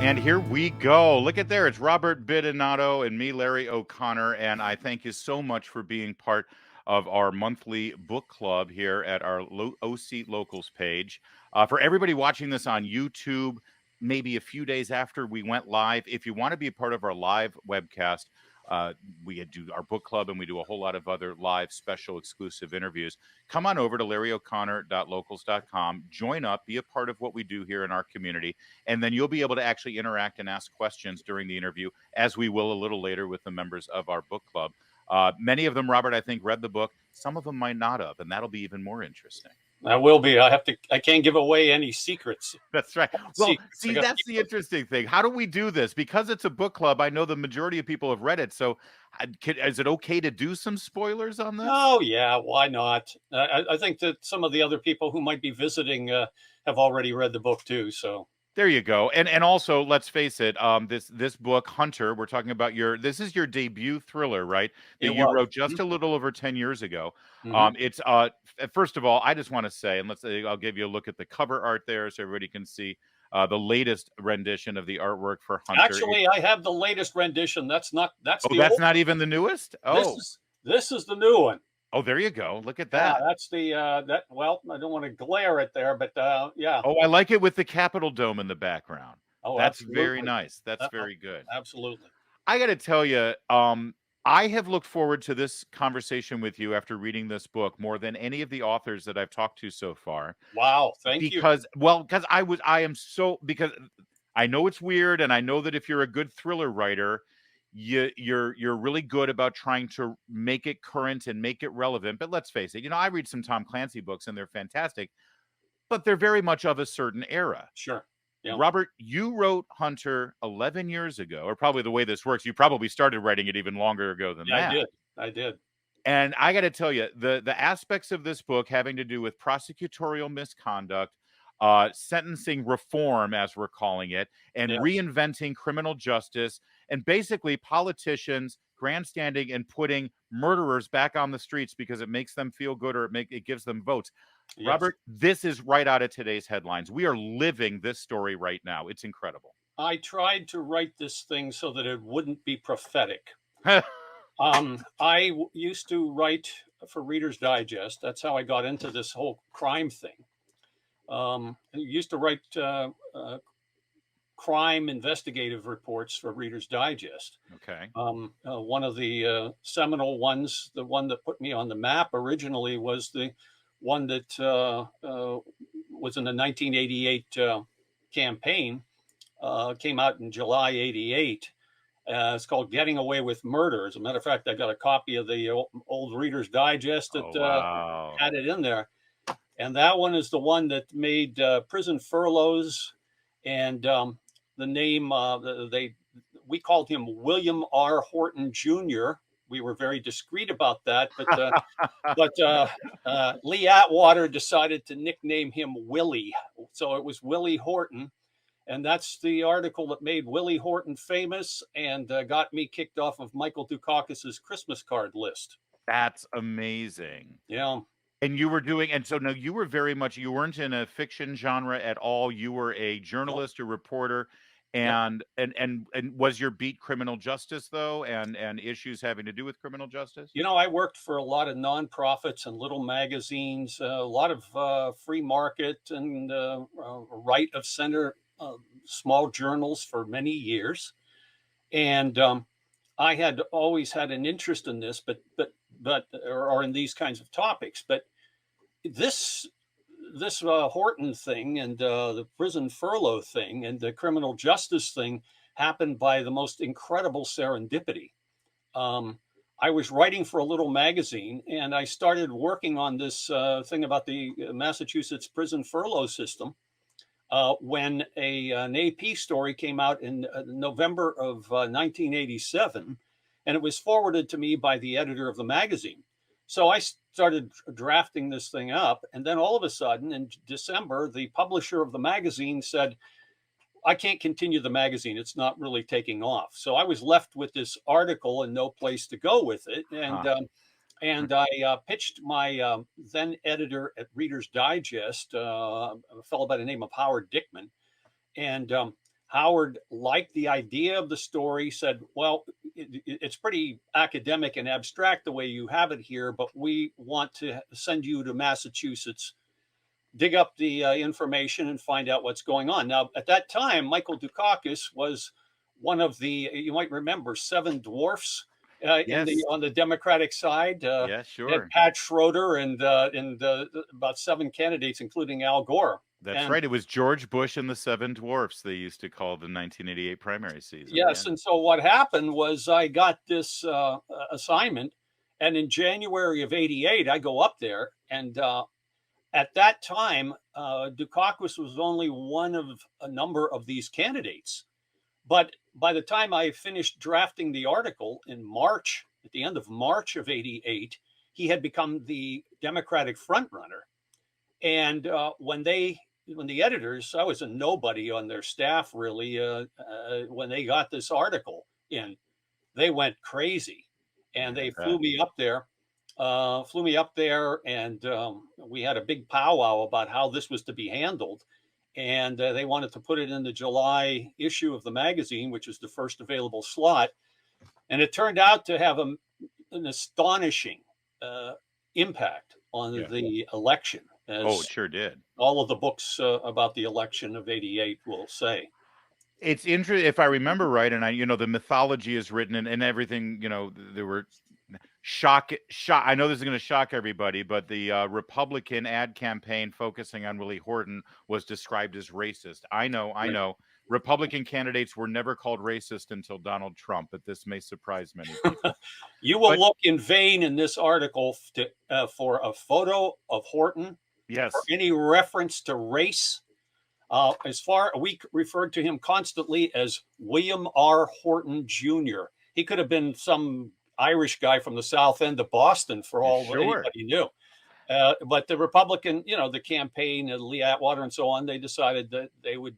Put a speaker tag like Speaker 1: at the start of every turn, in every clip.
Speaker 1: And here we go. Look at there. It's Robert Bidinotto and me, Larry O'Connor. And I thank you so much for being part of our monthly book club here at our OC Locals page. For everybody watching this on YouTube, maybe a few days after we went live, if you want to be a part of our live webcast, we do our book club and we do a whole lot of other live special exclusive interviews. Come on over to larryo'connor.locals.com, join up, be a part of what we do here in our community, and then you'll be able to actually interact and ask questions during the interview, as we will a little later with the members of our book club. Many of them, Robert, I think, read the book. Some of them might not have, and that'll be even more interesting.
Speaker 2: That will be. I can't give away any secrets.
Speaker 1: That's right. Well, see, that's the interesting thing. How do we do this? Because it's a book club, I know the majority of people have read it. So is it okay to do some spoilers on this?
Speaker 2: Oh, yeah. Why not? I think that some of the other people who might be visiting have already read the book, too. So
Speaker 1: there you go. And also, let's face it, this book, Hunter, we're talking about this is your debut thriller, right? That you wrote just a little over 10 years ago. It's first of all, I just want to say, and I'll give you a look at the cover art there so everybody can see the latest rendition of the artwork for Hunter.
Speaker 2: Actually, I have the latest rendition. That's not
Speaker 1: even the newest? Oh.
Speaker 2: This is the new one.
Speaker 1: Oh, there you go. Look at that.
Speaker 2: Yeah, that's the well, I don't want to glare it there, but yeah.
Speaker 1: Oh, I like it with the Capitol Dome in the background.
Speaker 2: Oh,
Speaker 1: that's
Speaker 2: absolutely.
Speaker 1: Very nice. That's very good.
Speaker 2: Absolutely.
Speaker 1: I got to tell you, I have looked forward to this conversation with you after reading this book more than any of the authors that I've talked to so far.
Speaker 2: Wow, thank you.
Speaker 1: Because I know it's weird, and I know that if you're a good thriller writer, you're really good about trying to make it current and make it relevant. But let's face it, I read some Tom Clancy books and they're fantastic, but they're very much of a certain era.
Speaker 2: Sure. Yeah.
Speaker 1: Robert, you wrote Hunter 11 years ago, or probably the way this works, you probably started writing it even longer ago than that.
Speaker 2: I did.
Speaker 1: And I got to tell you, the aspects of this book having to do with prosecutorial misconduct, sentencing reform, as we're calling it, and reinventing criminal justice, and basically politicians grandstanding and putting murderers back on the streets because it makes them feel good or it gives them votes. Yes. Robert, this is right out of today's headlines. We are living this story right now. It's incredible.
Speaker 2: I tried to write this thing so that it wouldn't be prophetic. I used to write for Reader's Digest. That's how I got into this whole crime thing. I used to write crime investigative reports for Reader's Digest.
Speaker 1: Okay.
Speaker 2: One of the seminal ones, the one that put me on the map originally, was the one that was in the 1988 campaign, came out in July 88. It's called Getting Away with Murder. As a matter of fact, I got a copy of the old Reader's Digest that had it in there. And that one is the one that made prison furloughs, and the name, we called him William R. Horton Jr. We were very discreet about that, but Lee Atwater decided to nickname him Willie. So it was Willie Horton. And that's the article that made Willie Horton famous and got me kicked off of Michael Dukakis's Christmas card list.
Speaker 1: That's amazing.
Speaker 2: Yeah.
Speaker 1: And you were doing, and so now you were very much, you weren't in a fiction genre at all. You were a journalist, a reporter, and was your beat criminal justice though, and issues having to do with criminal justice?
Speaker 2: I worked for a lot of nonprofits and little magazines, a lot of free market and right of center small journals for many years, and I had always had an interest in this, but in these kinds of topics. But this Horton thing and the prison furlough thing and the criminal justice thing happened by the most incredible serendipity. I was writing for a little magazine, and I started working on this thing about the Massachusetts prison furlough system when an AP story came out in November of 1987, and it was forwarded to me by the editor of the magazine. So I started drafting this thing up, and then all of a sudden in December, the publisher of the magazine said, I can't continue the magazine. It's not really taking off. So I was left with this article and no place to go with it. And I pitched my then editor at Reader's Digest, a fellow by the name of Howard Dickman. And Howard liked the idea of the story, said, well, it's pretty academic and abstract the way you have it here, but we want to send you to Massachusetts, dig up the information and find out what's going on. Now, at that time, Michael Dukakis was one of the, you might remember, seven dwarfs
Speaker 1: Yes.
Speaker 2: on the Democratic side.
Speaker 1: Yeah,
Speaker 2: You had
Speaker 1: sure.
Speaker 2: Pat Schroeder and about seven candidates, including Al Gore.
Speaker 1: That's
Speaker 2: And
Speaker 1: right. It was George Bush and the Seven Dwarfs they used to call the 1988 primary season. Yeah.
Speaker 2: yes, and so what happened was I got this assignment, and in January of '88, I go up there, and at that time, Dukakis was only one of a number of these candidates. But by the time I finished drafting the article in March, at the end of March of '88, he had become the Democratic frontrunner. And when the editors, I was a nobody on their staff really, when they got this article in, they went crazy, and
Speaker 1: Yeah, I
Speaker 2: they
Speaker 1: bet.
Speaker 2: flew me up there, and we had a big powwow about how this was to be handled. And they wanted to put it in the July issue of the magazine, which is the first available slot. And it turned out to have an astonishing impact on
Speaker 1: Yeah.
Speaker 2: the election,
Speaker 1: Oh,
Speaker 2: as
Speaker 1: it sure did.
Speaker 2: all of the books about the election of '88 will say.
Speaker 1: It's interesting if I remember right, and the mythology is written and everything. There were shock. I know this is going to shock everybody, but the Republican ad campaign focusing on Willie Horton was described as racist. I know, I
Speaker 2: Right.
Speaker 1: know. Republican candidates were never called racist until Donald Trump, but this may surprise many people.
Speaker 2: You will
Speaker 1: But
Speaker 2: look in vain in this article for a photo of Horton or
Speaker 1: yes,
Speaker 2: any reference to race. As far we referred to him constantly as William R. Horton Jr. He could have been some Irish guy from the South End of Boston for all
Speaker 1: sure.
Speaker 2: anybody knew. But the Republican, the campaign, Lee Atwater and so on, they decided that they would,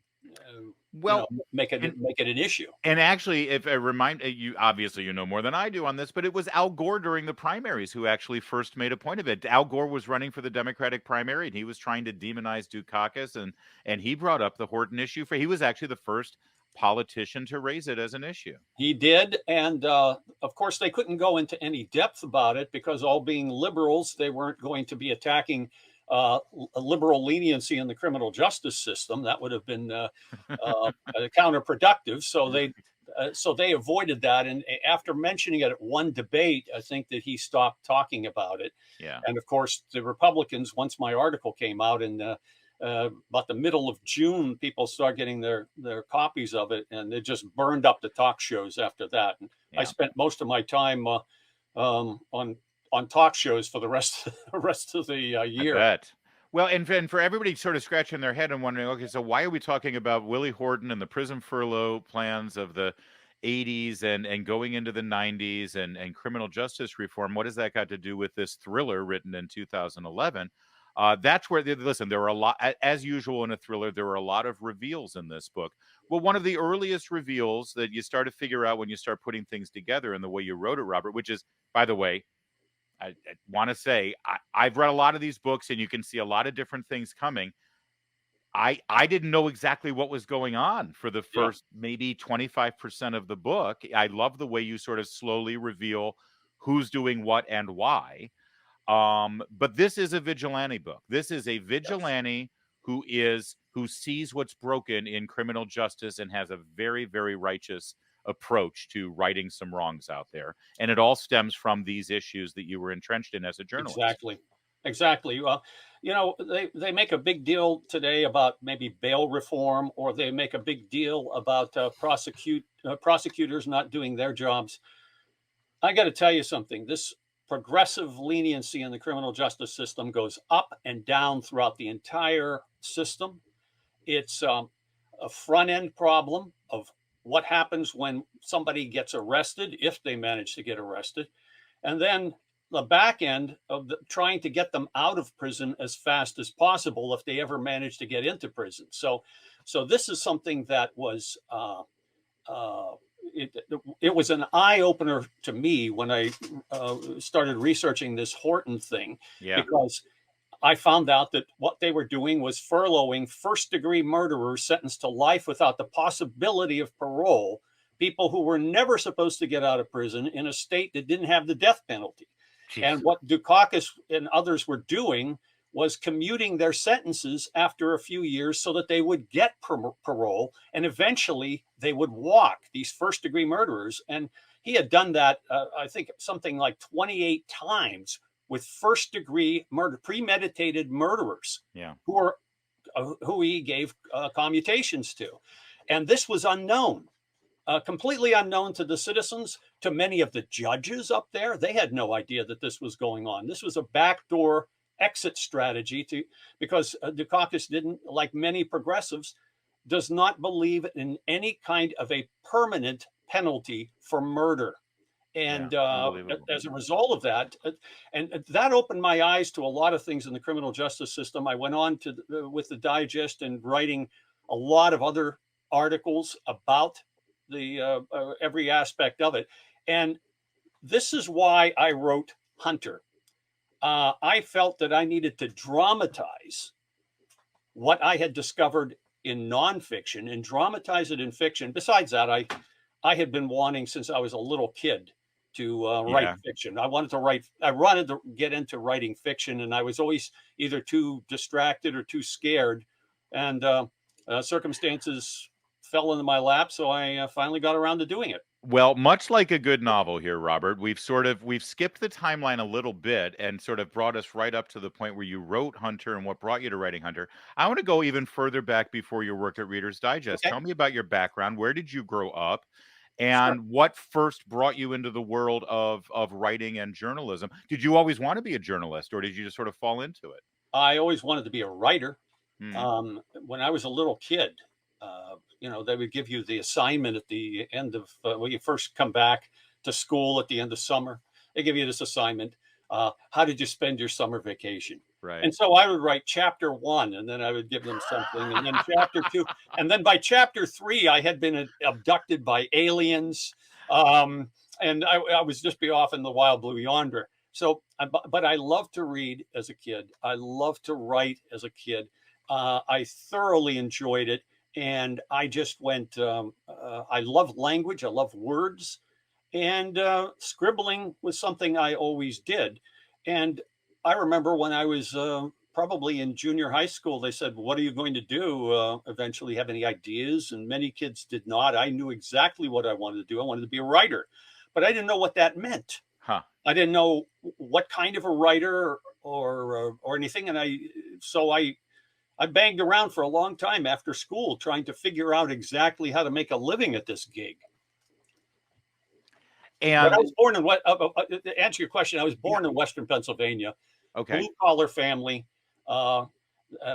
Speaker 1: Well,
Speaker 2: make
Speaker 1: and
Speaker 2: it an issue.
Speaker 1: And actually, if I remind you, obviously you know more than I do on this, but it was Al Gore during the primaries who actually first made a point of it. Al Gore was running for the Democratic primary, and he was trying to demonize Dukakis, and he brought up the Horton issue. He was actually the first politician to raise it as an issue.
Speaker 2: He did, and of course they couldn't go into any depth about it because, all being liberals, they weren't going to be attacking a liberal leniency in the criminal justice system. That would have been counterproductive. So they avoided that. And after mentioning it at one debate, I think that he stopped talking about it.
Speaker 1: Yeah,
Speaker 2: And of course, the Republicans, once my article came out in about the middle of June, people start getting their copies of it, and it just burned up the talk shows after that. And I
Speaker 1: yeah,
Speaker 2: spent most of my time on talk shows for the rest of the
Speaker 1: I
Speaker 2: year.
Speaker 1: bet. Well, and for everybody sort of scratching their head and wondering, okay, so why are we talking about Willie Horton and the prison furlough plans of the 80s and going into the 90s and criminal justice reform? What has that got to do with this thriller written in 2011? That's where, listen, there were a lot, as usual in a thriller, there were a lot of reveals in this book. Well, one of the earliest reveals that you start to figure out when you start putting things together in the way you wrote it, Robert, which is, by the way, I want to say I've read a lot of these books, and you can see a lot of different things coming. I didn't know exactly what was going on for the
Speaker 2: Yeah,
Speaker 1: first maybe 25% of the book. I love the way you sort of slowly reveal who's doing what and why. But this is a vigilante book. This is a
Speaker 2: yes,
Speaker 1: vigilante who sees what's broken in criminal justice and has a very, very righteous approach to righting some wrongs out there. And it all stems from these issues that you were entrenched in as a journalist.
Speaker 2: exactly. Exactly. Well, they make a big deal today about maybe bail reform, or they make a big deal about prosecutors not doing their jobs. I got to tell you something. This progressive leniency in the criminal justice system goes up and down throughout the entire system. It's a front end problem of what happens when somebody gets arrested, if they manage to get arrested, and then the back end of trying to get them out of prison as fast as possible if they ever manage to get into prison. So this is something that was uh, it, it was an eye opener to me when I started researching this Horton thing,
Speaker 1: Yeah.
Speaker 2: because I found out that what they were doing was furloughing first-degree murderers sentenced to life without the possibility of parole, people who were never supposed to get out of prison in a state that didn't have the death penalty. And
Speaker 1: Jeez.
Speaker 2: what Dukakis and others were doing was commuting their sentences after a few years so that they would get parole, and eventually they would walk, these first-degree murderers. And he had done that, I think, something like 28 times with first-degree murder, premeditated murderers
Speaker 1: Yeah.
Speaker 2: who he gave commutations to. And this was unknown, completely unknown to the citizens, to many of the judges up there. They had no idea that this was going on. This was a backdoor exit strategy because Dukakis didn't, like many progressives, does not believe in any kind of a permanent penalty for murder. And as a result of that, and that opened my eyes to a lot of things in the criminal justice system. I went on to with the Digest and writing a lot of other articles about the every aspect of it. And this is why I wrote Hunter. I felt that I needed to dramatize what I had discovered in nonfiction and dramatize it in fiction. Besides that, I had been wanting since I was a little kid to write fiction. I wanted to get into writing fiction, and I was always either too distracted or too scared. And circumstances fell into my lap, so I finally got around to doing it.
Speaker 1: Well, much like a good novel here, Robert, we've skipped the timeline a little bit and sort of brought us right up to the point where you wrote Hunter and what brought you to writing Hunter. I want to go even further back before your work at Reader's Digest.
Speaker 2: Okay.
Speaker 1: Tell me about your background. Where did you grow up?
Speaker 2: Sure.
Speaker 1: And what first brought you into the world of writing and journalism? Did you always want to be a journalist, or did you just sort of fall into it?
Speaker 2: I always wanted to be a writer.
Speaker 1: Hmm.
Speaker 2: When I was a little kid, they would give you the assignment at the end of when you first come back to school at the end of summer. They give you this assignment. How did you spend your summer vacation?
Speaker 1: Right.
Speaker 2: And so I would write chapter 1, and then I would give them something, and then chapter 2, and then by chapter 3, I had been abducted by aliens, and I was just be off in the wild blue yonder. So, but I loved to read as a kid. I loved to write as a kid. I thoroughly enjoyed it, and I just went. I love language. I love words, and scribbling was something I always did. And I remember when I was probably in junior high school, they said, "What are you going to do eventually? Have any ideas?" And many kids did not. I knew exactly what I wanted to do. I wanted to be a writer, but I didn't know what that meant.
Speaker 1: Huh.
Speaker 2: I didn't know what kind of a writer or anything, and I banged around for a long time after school trying to figure out exactly how to make a living at this gig. But I
Speaker 1: And
Speaker 2: was born in what? To answer your question, I was born in Western Pennsylvania,
Speaker 1: okay.
Speaker 2: blue collar family,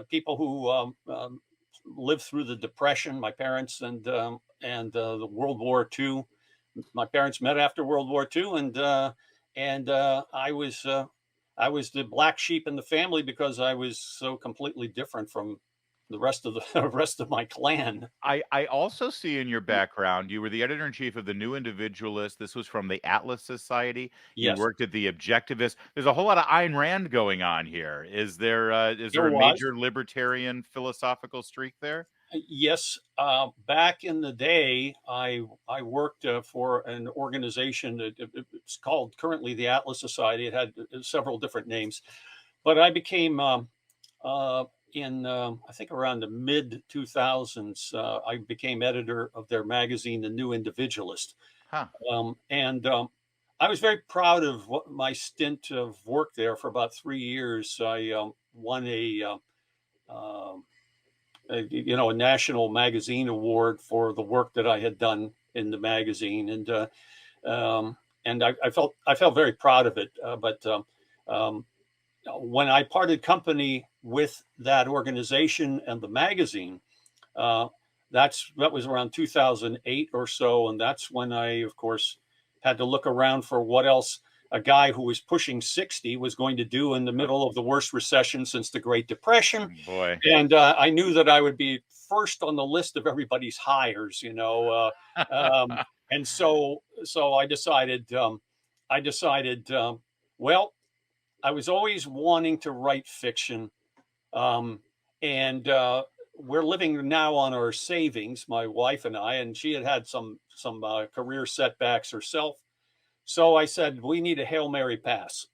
Speaker 2: people who lived through the Depression. My parents and the World War II. My parents met after World War II, and I was the black sheep in the family because I was so completely different from the rest of the rest of my clan.
Speaker 1: I also see in your background, you were the editor in chief of the New Individualist. This was from the Atlas Society. You
Speaker 2: Yes,
Speaker 1: worked at the Objectivist. There's a whole lot of Ayn Rand going on here. Is there
Speaker 2: there
Speaker 1: a
Speaker 2: was.
Speaker 1: major libertarian philosophical streak there?
Speaker 2: Yes, back in the day, I worked for an organization that it's called currently the Atlas Society. It had several different names, but I became in I think around the mid 2000s. I became editor of their magazine, The New Individualist,
Speaker 1: Huh.
Speaker 2: and I was very proud of my stint of work there for about 3 years. I won a national magazine award for the work that I had done in the magazine, and I felt very proud of it. But when I parted company with that organization and the magazine, uh, that was around 2008 or so, and that's when I, of course, had to look around for what else a guy who was pushing 60 was going to do in the middle of the worst recession since the Great Depression.
Speaker 1: Boy.
Speaker 2: And I knew that I would be first on the list of everybody's hires, and so I decided, well, I was always wanting to write fiction, um, and we're living now on our savings, my wife and I, and she had had some career setbacks herself. So I said, we need a Hail Mary pass.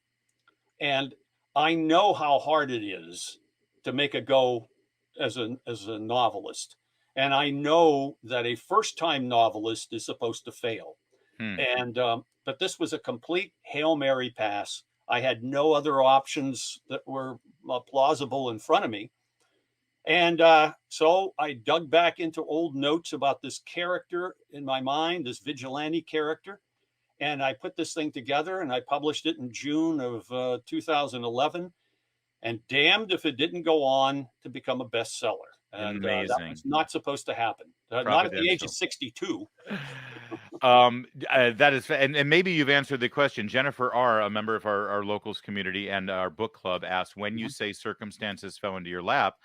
Speaker 2: And I know how hard it is to make a go as a novelist. And I know that a first time novelist is supposed to fail.
Speaker 1: Hmm.
Speaker 2: And but this was a complete Hail Mary pass. I had no other options that were plausible in front of me. And so I dug back into old notes about this character in my mind, this vigilante character, and I put this thing together and I published it in June of 2011. And damned if it didn't go on to become a bestseller. And that
Speaker 1: Amazing.
Speaker 2: was not supposed to happen. Not at the age of
Speaker 1: Providential.
Speaker 2: 62.
Speaker 1: That is, and maybe you've answered the question. Jennifer R., a member of our locals community and our book club, asked, when you
Speaker 2: Mhm.
Speaker 1: say circumstances fell into your lap,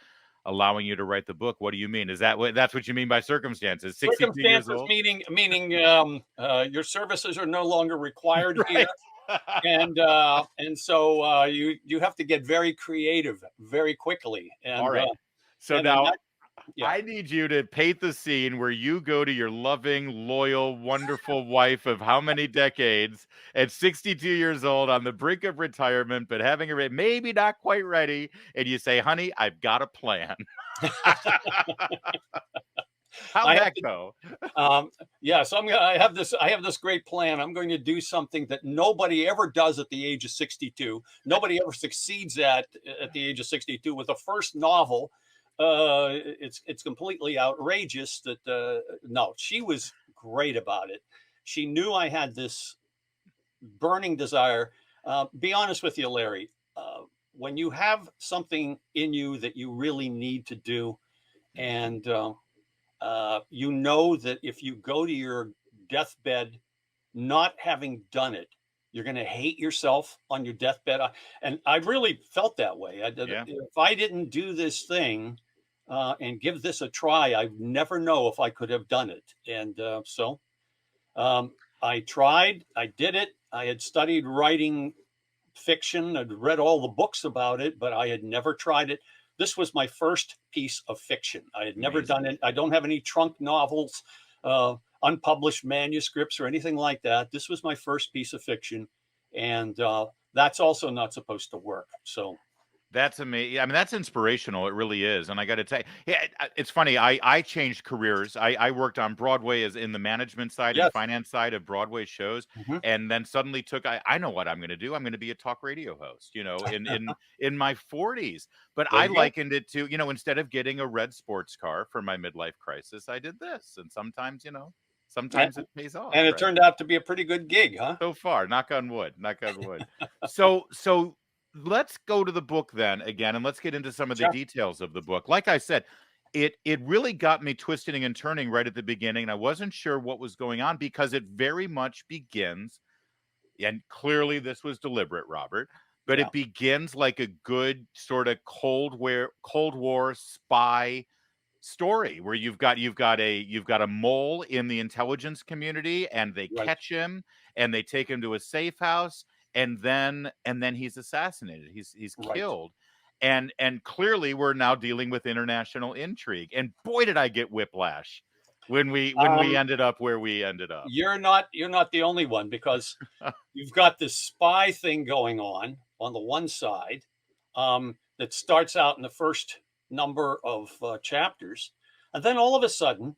Speaker 1: allowing you to write the book, what do you mean? Is that what that's what you mean by circumstances? 62 years
Speaker 2: Circumstances
Speaker 1: old?
Speaker 2: meaning your services are no longer required here,
Speaker 1: Right.
Speaker 2: and so you have to get very creative very quickly,
Speaker 1: All
Speaker 2: and
Speaker 1: right. So
Speaker 2: and then
Speaker 1: now
Speaker 2: that yeah.
Speaker 1: I need you to paint the scene where you go to your loving, loyal, wonderful wife of how many decades at 62 years old on the brink of retirement, but having a maybe not quite ready. And you say, honey, I've got a plan. How'd
Speaker 2: I have
Speaker 1: that
Speaker 2: to
Speaker 1: go?
Speaker 2: Um, yeah, so I have this great plan. I'm going to do something that nobody ever does at the age of 62. Nobody ever succeeds at the age of 62 with a first novel. It's completely outrageous that no, she was great about it. She knew I had this burning desire. Be honest with you, Larry. When you have something in you that you really need to do, and you know that if you go to your deathbed not having done it, you're going to hate yourself on your deathbed. And I really felt that way.
Speaker 1: Yeah.
Speaker 2: If I didn't do this thing and give this a try, I'd never know if I could have done it. And so um, I tried, I did it. I had studied writing fiction. I'd read all the books about it, but I had never tried it. This was my first piece of fiction. I had never done
Speaker 1: Amazing.
Speaker 2: it. I don't have any trunk novels, unpublished manuscripts, or anything like that. This was my first piece of fiction, and that's also not supposed to work. So,
Speaker 1: That's amazing. I mean, that's inspirational. It really is. And I got to tell you, yeah, it's funny. I changed careers. I worked on Broadway as in the management side and
Speaker 2: yes.
Speaker 1: finance side of Broadway shows,
Speaker 2: Mhm.
Speaker 1: and then suddenly took. I know what I'm going to do. I'm going to be a talk radio host. In my 40s. But
Speaker 2: There
Speaker 1: I
Speaker 2: you go.
Speaker 1: likened it to instead of getting a red sports car for my midlife crisis, I did this. And sometimes
Speaker 2: And,
Speaker 1: sometimes it pays off,
Speaker 2: and it
Speaker 1: right?
Speaker 2: turned out to be a pretty good gig, huh?
Speaker 1: So far, knock on wood, knock on wood. So let's go to the book then again, and let's get into some of the
Speaker 2: Sure.
Speaker 1: details of the book. Like I said, it really got me twisting and turning right at the beginning, and I wasn't sure what was going on because it very much begins, and clearly this was deliberate, Robert, but
Speaker 2: Yeah.
Speaker 1: it begins like a good sort of Cold War spy story where you've got a mole in the intelligence community and they
Speaker 2: Right.
Speaker 1: catch him and they take him to a safe house and then he's assassinated, he's
Speaker 2: Right.
Speaker 1: killed, and clearly we're now dealing with international intrigue, and boy did I get whiplash when we
Speaker 2: Um,
Speaker 1: ended up where we ended up.
Speaker 2: you're not the only one, because you've got this spy thing going on the one side, that starts out in the first number of chapters, and then all of a sudden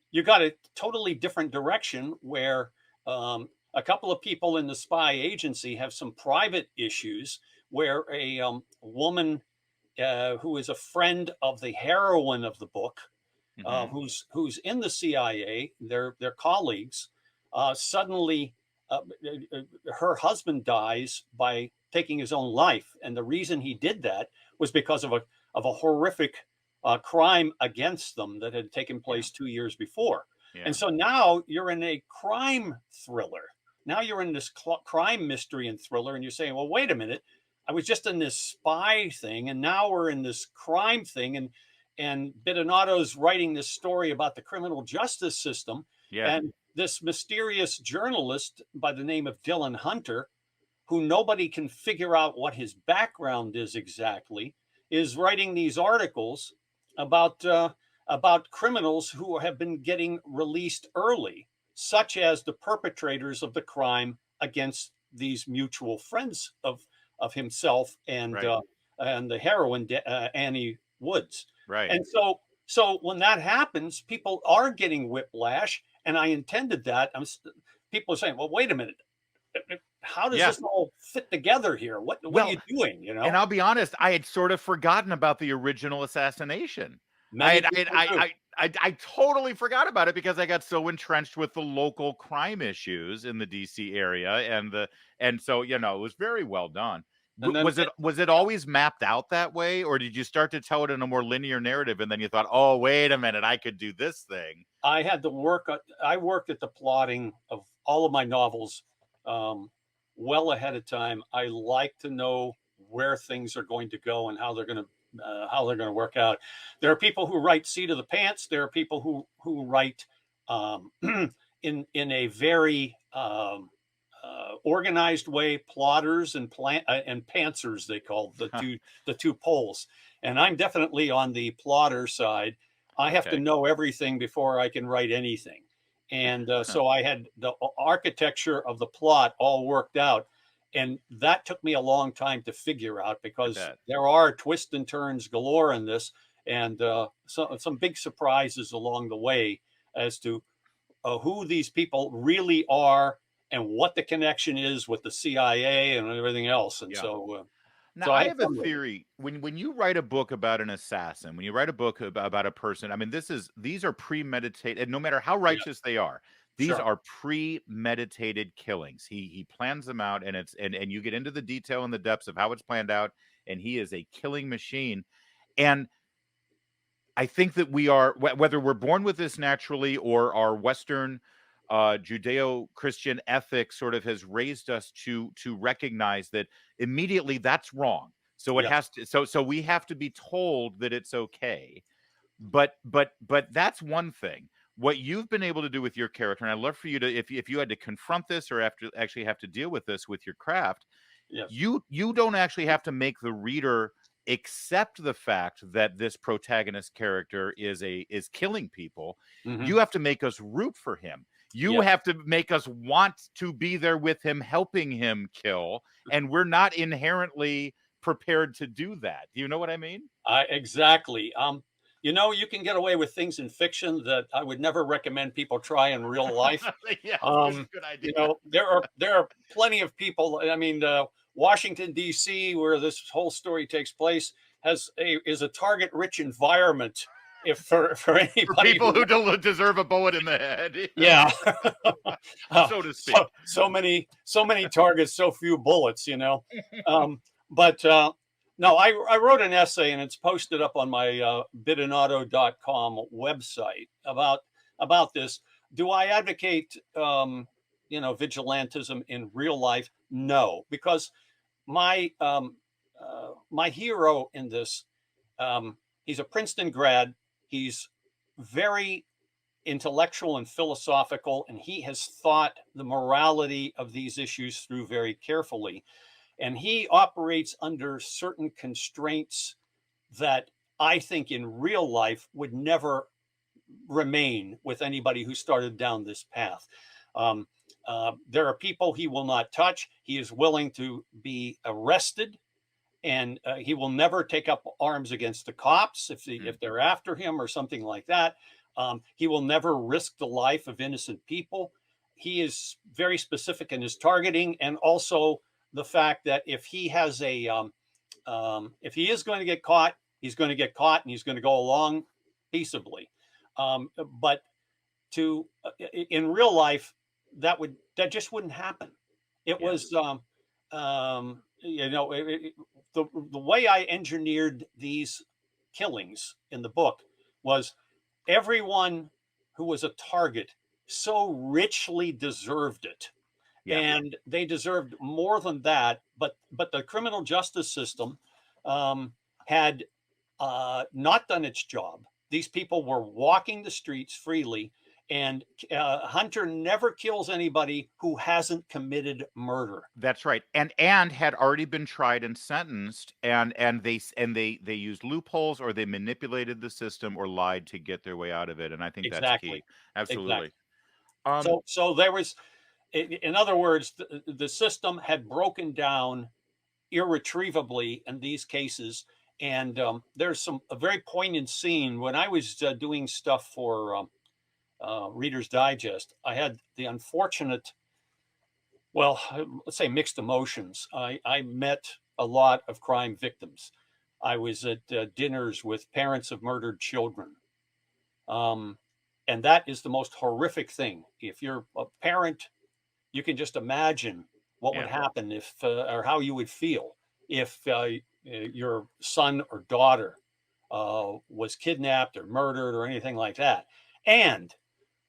Speaker 2: you got a totally different direction where a couple of people in the spy agency have some private issues where a woman who is a friend of the heroine of the book,
Speaker 1: Hmm.
Speaker 2: who's in the CIA, their colleagues, suddenly her husband dies by taking his own life, and the reason he did that was because of a horrific crime against them that had taken
Speaker 1: Yeah.
Speaker 2: place 2 years before.
Speaker 1: Yeah.
Speaker 2: And so now you're in a crime thriller. Now you're in this crime mystery and thriller, and you're saying, "Well, wait a minute. I was just in this spy thing, and now we're in this crime thing." And Bidinotto's writing this story about the criminal justice system,
Speaker 1: Yeah.
Speaker 2: and this mysterious journalist by the name of Dylan Hunter, who nobody can figure out what his background is exactly, is writing these articles about about criminals who have been getting released early, such as the perpetrators of the crime against these mutual friends of himself
Speaker 1: Right.
Speaker 2: and the heroine Annie Woods.
Speaker 1: Right.
Speaker 2: And so when that happens, people are getting whiplash, and I intended that. People are saying, "Well, wait a minute, how does
Speaker 1: Yeah.
Speaker 2: this all fit together here? What are
Speaker 1: Well,
Speaker 2: you doing?"
Speaker 1: and I'll be honest, I had sort of forgotten about the original Assassination. I
Speaker 2: Many
Speaker 1: had I had
Speaker 2: people do.
Speaker 1: I totally forgot about it because I got so entrenched with the local crime issues in the DC area, and so, it was very well done.
Speaker 2: And then
Speaker 1: Was it always mapped out that way, or did you start to tell it in a more linear narrative and then you thought, "Oh, wait a minute, I could do this thing."
Speaker 2: I had to work. I worked at the plotting of all of my novels um, well ahead of time. I like to know where things are going to go and how they're going to work out. There are people who write seat of the pants. There are people who write um, in a very organized way, plotters and pantsers, they call the two poles. And I'm definitely on the plotter side. I have to
Speaker 1: Okay.
Speaker 2: know everything before I can write anything. And so I had the architecture of the plot all worked out. And that took me a long time to figure out
Speaker 1: I
Speaker 2: because
Speaker 1: bet.
Speaker 2: there are twists and turns galore in this, and some big surprises along the way as to who these people really are and what the connection is with the CIA and everything else. And
Speaker 1: Yeah. Now,
Speaker 2: so I
Speaker 1: I
Speaker 2: had
Speaker 1: have a
Speaker 2: fun with it.
Speaker 1: theory. When you write a book about an assassin, when you write a book about a person, I mean, these are premeditated. No matter how
Speaker 2: Yeah,
Speaker 1: righteous they are, these
Speaker 2: sure.
Speaker 1: are premeditated killings. He plans them out, and you get into the detail and the depths of how it's planned out. And he is a killing machine. And I think that we are, whether we're born with this naturally or our Western Judeo-Christian ethics sort of has raised us to recognize that immediately that's wrong. So it
Speaker 2: Yes.
Speaker 1: has to. So we have to be told that it's okay. But that's one thing. What you've been able to do with your character, and I'd love for you to, if you had to confront this or actually have to deal with this with your craft,
Speaker 2: Yes.
Speaker 1: you don't actually have to make the reader accept the fact that this protagonist character is killing people.
Speaker 2: Hmm.
Speaker 1: You have to make us root for him. You
Speaker 2: Yes.
Speaker 1: have to make us want to be there with him, helping him kill, and we're not inherently prepared to do that. Do you know what I mean?
Speaker 2: Exactly. You can get away with things in fiction that I would never recommend people try in real life.
Speaker 1: Yeah, good idea.
Speaker 2: There are plenty of people. I mean, Washington D.C., where this whole story takes place, is a target-rich environment. If for
Speaker 1: For
Speaker 2: anybody
Speaker 1: people
Speaker 2: who,
Speaker 1: who don't deserve a bullet in the head,
Speaker 2: yeah,
Speaker 1: so to speak.
Speaker 2: so many targets, so few bullets. But no, I wrote an essay and it's posted up on my bidinotto.com website about this. Do I advocate vigilantism in real life? No, because my my hero in this, he's a Princeton grad. He's very intellectual and philosophical, and he has thought the morality of these issues through very carefully. And he operates under certain constraints that I think in real life would never remain with anybody who started down this path. Um, there are people he will not touch. He is willing to be arrested, and he will never take up arms against the cops if they're after him or something like that. He will never risk the life of innocent people. He is very specific in his targeting, and also the fact that if he is going to get caught, he's going to get caught, and he's going to go along peaceably. But in real life, that just wouldn't happen. It
Speaker 1: Yeah.
Speaker 2: was the way I engineered these killings in the book was everyone who was a target so richly deserved it,
Speaker 1: Yeah.
Speaker 2: and they deserved more than that. But the criminal justice system had not done its job. These people were walking the streets freely, And Hunter never kills anybody who hasn't committed murder.
Speaker 1: That's right, and had already been tried and sentenced, and they used loopholes, or they manipulated the system or lied to get their way out of it, and I think that's key.
Speaker 2: Exactly.
Speaker 1: Absolutely.
Speaker 2: Exactly.
Speaker 1: Um,
Speaker 2: So there was, in other words, the system had broken down irretrievably in these cases. And there's a very poignant scene when I was doing stuff for Reader's Digest. I had the unfortunate, well, let's say mixed emotions. I met a lot of crime victims. I was at dinners with parents of murdered children. Um, and that is the most horrific thing. If you're a parent, you can just imagine what would
Speaker 1: yeah,
Speaker 2: happen if, or how you would feel if your son or daughter was kidnapped or murdered or anything like that. And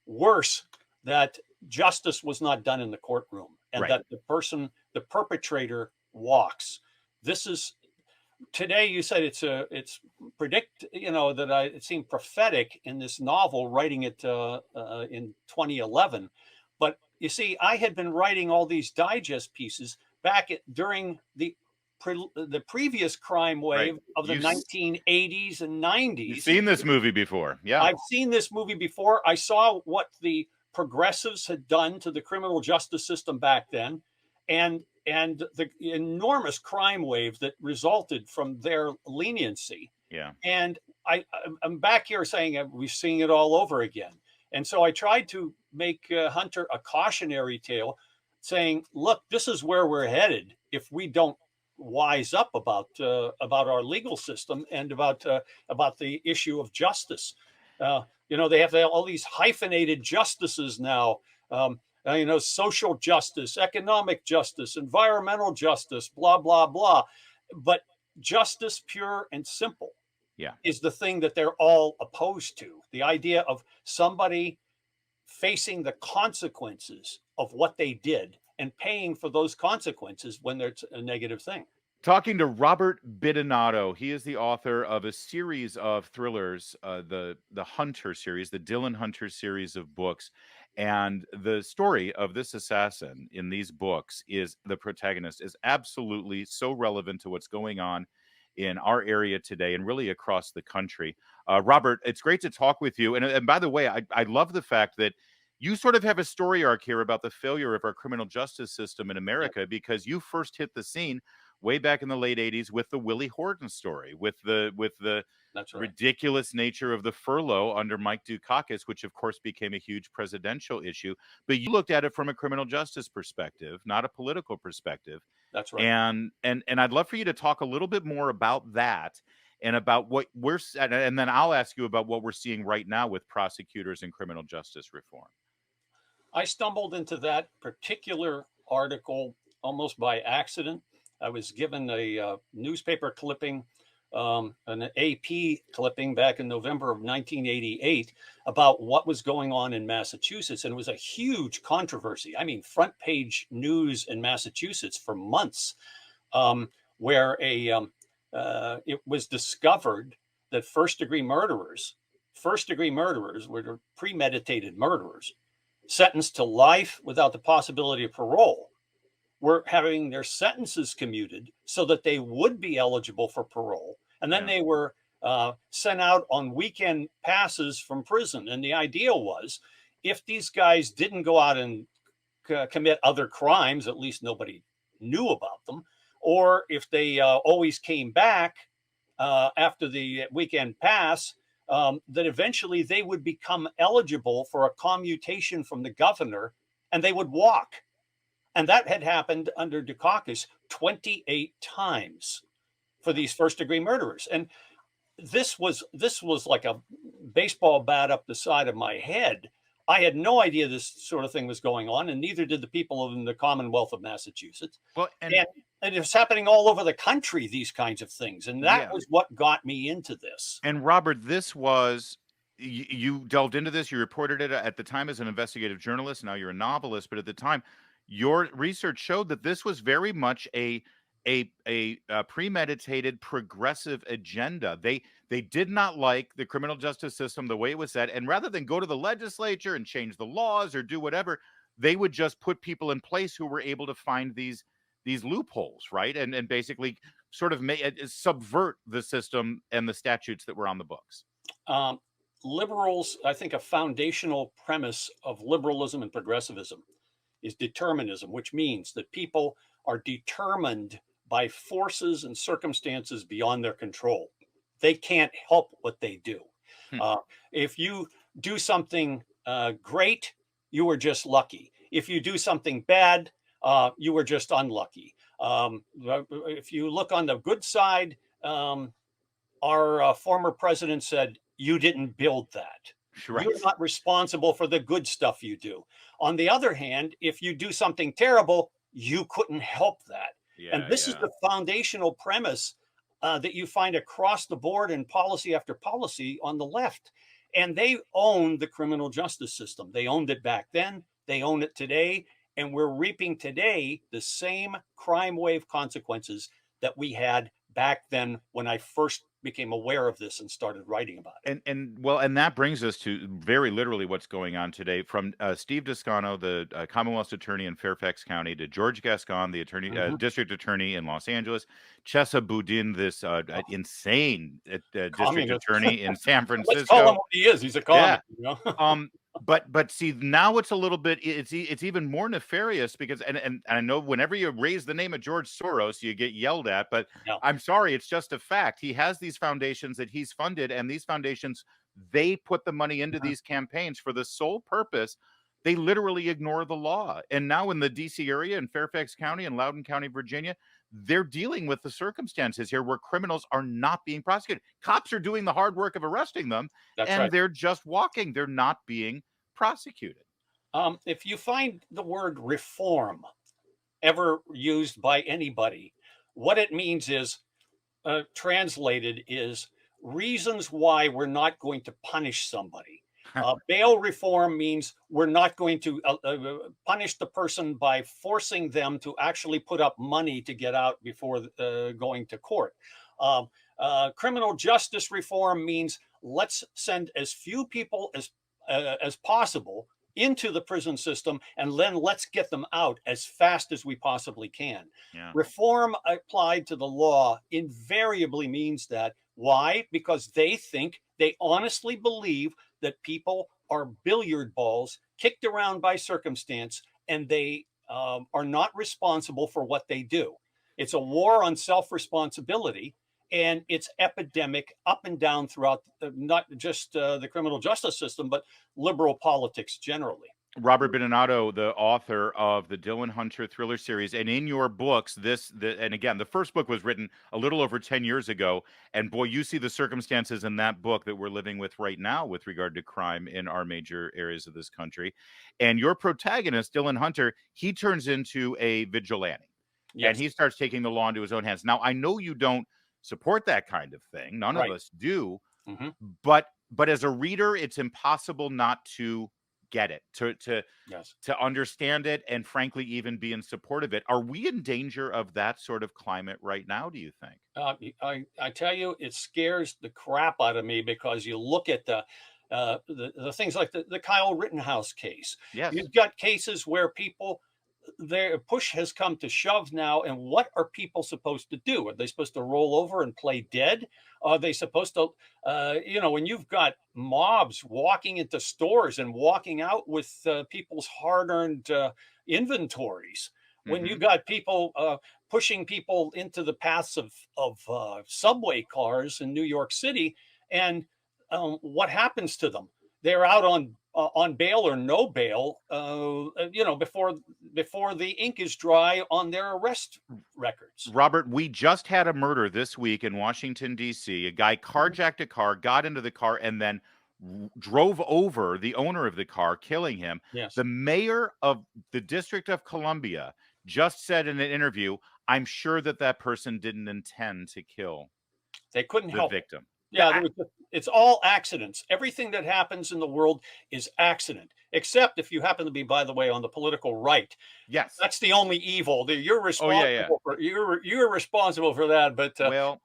Speaker 2: worse, that justice was not done in the courtroom and
Speaker 1: right.
Speaker 2: that the perpetrator walks. This is today. You said it's predict. You know that it seemed prophetic in this novel, writing it in 2011. But you see, I had been writing all these digest pieces during the previous crime
Speaker 1: Right.
Speaker 2: wave of the 1980s and
Speaker 1: You've
Speaker 2: 90s.
Speaker 1: seen this movie before. Yeah.
Speaker 2: I've seen this movie before. I saw what the progressives had done to the criminal justice system back then, and the enormous crime wave that resulted from their leniency.
Speaker 1: Yeah.
Speaker 2: And I'm back here saying we're seeing it all over again. And so I tried to make Hunter a cautionary tale, saying, "Look, this is where we're headed if we don't wise up about our legal system and about the issue of justice." They have all these hyphenated justices now. Social justice, economic justice, environmental justice, blah blah blah. But justice, pure and simple,
Speaker 1: Yeah.
Speaker 2: is the thing that they're all opposed to. The idea of somebody facing the consequences of what they did and paying for those consequences when there's a negative thing.
Speaker 1: Talking to Robert Bidinotto. He is the author of a series of thrillers, the Hunter series, the Dylan Hunter series of books. And the story of this assassin in these books is the protagonist is absolutely so relevant to what's going on in our area today and really across the country. Robert, it's great to talk with you. And by the way, I love the fact that you sort of have a story arc here about the failure of our criminal justice system in
Speaker 2: Yep,
Speaker 1: America, because you first hit the scene way back in the late 80s with the Willie Horton story, with the
Speaker 2: that's right.
Speaker 1: ridiculous nature of the furlough under Mike Dukakis, which of course became a huge presidential issue. But you looked at it from a criminal justice perspective, not a political perspective.
Speaker 2: That's right.
Speaker 1: And I'd love for you to talk a little bit more about that, and about what and then I'll ask you about what we're seeing right now with prosecutors and criminal justice reform.
Speaker 2: I stumbled into that particular article almost by accident. I was given a newspaper clipping, an AP clipping back in November of 1988 about what was going on in Massachusetts. And it was a huge controversy. I mean, front page news in Massachusetts for months, where it was discovered that first degree murderers were premeditated murderers sentenced to life without the possibility of parole were having their sentences commuted so that they would be eligible for parole. And then
Speaker 1: Yeah.
Speaker 2: they were sent out on weekend passes from prison. And the idea was, if these guys didn't go out and commit other crimes, at least nobody knew about them, or if they always came back after the weekend pass, that eventually they would become eligible for a commutation from the governor and they would walk. And that had happened under Dukakis 28 times for these first degree murderers. And this was like a baseball bat up the side of my head. I had no idea this sort of thing was going on, and neither did the people in the Commonwealth of Massachusetts.
Speaker 1: Well, and
Speaker 2: And it's happening all over the country, these kinds of things. And that
Speaker 1: yeah.
Speaker 2: was what got me into this.
Speaker 1: And Robert, this was you delved into this. You reported it at the time as an investigative journalist. Now you're a novelist, but at the time, your research showed that this was very much a premeditated progressive agenda. They did not like the criminal justice system the way it was set, and rather than go to the legislature and change the laws or do whatever, they would just put people in place who were able to find these loopholes, right? And basically sort of subvert the system and the statutes that were on the books.
Speaker 2: Um, Liberals, I think a foundational premise of liberalism and progressivism is determinism, which means that people are determined by forces and circumstances beyond their control. They can't help what they do.
Speaker 1: Hmm.
Speaker 2: If you do something great, you were just lucky. If you do something bad, you were just unlucky. If you look on the good side, our former president said, "You didn't build that.
Speaker 1: Right.
Speaker 2: You're not responsible for the good stuff you do." On the other hand, if you do something terrible, you couldn't help that. And
Speaker 1: Yeah,
Speaker 2: this is
Speaker 1: yeah.
Speaker 2: the foundational premise that you find across the board in policy after policy on the left. And they own the criminal justice system. They owned it back then, they own it today. And we're reaping today the same crime wave consequences that we had back then when I first became aware of this and started writing about it.
Speaker 1: And that brings us to very literally what's going on today. From Steve Descano, the Commonwealth's attorney in Fairfax County, to George Gascon, the attorney,
Speaker 2: Mhm.
Speaker 1: district attorney in Los Angeles, Chesa Boudin, this
Speaker 2: Oh,
Speaker 1: insane district
Speaker 2: communist.
Speaker 1: attorney in San
Speaker 2: Let's call him
Speaker 1: Francisco.
Speaker 2: what he is. He's a
Speaker 1: Yeah.
Speaker 2: communist. You know?
Speaker 1: But see, now it's a little bit, it's even more nefarious because and I know whenever you raise the name of George Soros, you get yelled at, but
Speaker 2: Yeah.
Speaker 1: I'm sorry, it's just a fact. He has these foundations that he's funded, and these foundations, they put the money into
Speaker 2: Mhm.
Speaker 1: these campaigns for the sole purpose. They literally ignore the law. And now in the DC area, in Fairfax County and Loudoun County, Virginia, they're dealing with the circumstances here where criminals are not being prosecuted. Cops are doing the hard work of arresting them,
Speaker 2: That's
Speaker 1: and
Speaker 2: right.
Speaker 1: they're just walking. They're not being prosecuted.
Speaker 2: If you find the word reform ever used by anybody, what it means is translated is reasons why we're not going to punish somebody. Bail reform means we're not going to punish the person by forcing them to actually put up money to get out before going to court. Criminal justice reform means let's send as few people as possible into the prison system, and then let's get them out as fast as we possibly can.
Speaker 1: Yeah.
Speaker 2: Reform applied to the law invariably means that. Why? Because they honestly believe that people are billiard balls kicked around by circumstance, and they are not responsible for what they do. It's a war on self responsibility, and it's epidemic up and down throughout not just the criminal justice system, but liberal politics generally.
Speaker 1: Robert Bidinotto, the author of the Dylan Hunter thriller series, and in your books, and again, the first book was written a little over 10 years ago, and boy, you see the circumstances in that book that we're living with right now with regard to crime in our major areas of this country. And your protagonist, Dylan Hunter, he turns into a vigilante, and
Speaker 2: Yes,
Speaker 1: he starts taking the law into his own hands. Now, I know you don't support that kind of thing. None of
Speaker 2: right.
Speaker 1: us do,
Speaker 2: Hmm.
Speaker 1: but as a reader, it's impossible not to get it,
Speaker 2: Yes.
Speaker 1: to understand it, and frankly even be in support of it. Are we in danger of that sort of climate right now, do you think?
Speaker 2: I tell you, it scares the crap out of me because you look at the things like the Kyle Rittenhouse case.
Speaker 1: Yes.
Speaker 2: You've got cases where people their push has come to shove now, and what are people supposed to do? Are they supposed to roll over and play dead? Are they supposed to, when you've got mobs walking into stores and walking out with people's hard-earned inventories? When you
Speaker 1: Hmm.
Speaker 2: got people pushing people into the paths of subway cars in New York City, and what happens to them? They're out on bail or no bail, before the ink is dry on their arrest records.
Speaker 1: Robert, we just had a murder this week in Washington, D.C. A guy
Speaker 2: Mhm.
Speaker 1: carjacked a car, got into the car, and then drove over the owner of the car, killing him.
Speaker 2: Yes,
Speaker 1: The mayor of the District of Columbia just said in an interview, I'm sure that that person didn't intend to kill
Speaker 2: they couldn't
Speaker 1: the
Speaker 2: help it.
Speaker 1: victim.
Speaker 2: Yeah, it's all accidents. Everything that happens in the world is accident, except if you happen to be, by the way, on the political right.
Speaker 1: Yes.
Speaker 2: That's the only evil. You're
Speaker 1: Oh, yeah, yeah.
Speaker 2: responsible for you're responsible for that. But
Speaker 1: Well,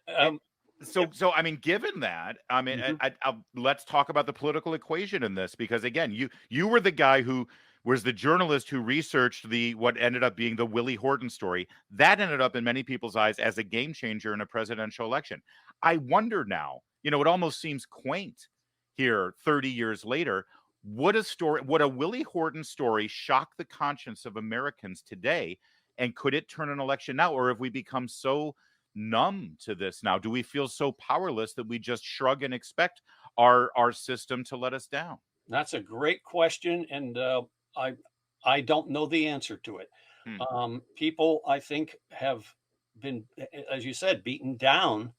Speaker 1: eh,
Speaker 2: um,
Speaker 1: so
Speaker 2: if,
Speaker 1: so I mean, given that, I mean,
Speaker 2: mhm,
Speaker 1: let's talk about the political equation in this because again, you were the guy who was the journalist who researched the what ended up being the Willie Horton story. That ended up in many people's eyes as a game changer in a presidential election. I wonder now, it almost seems quaint here 30 years later. Would a Willie Horton story shock the conscience of Americans today? And could it turn an election now? Or have we become so numb to this now? Do we feel so powerless that we just shrug and expect our system to let us down?
Speaker 2: that's a great question, and I I don't know the answer to it.
Speaker 1: Hmm.
Speaker 2: People, I think, have been, as you said, beaten down.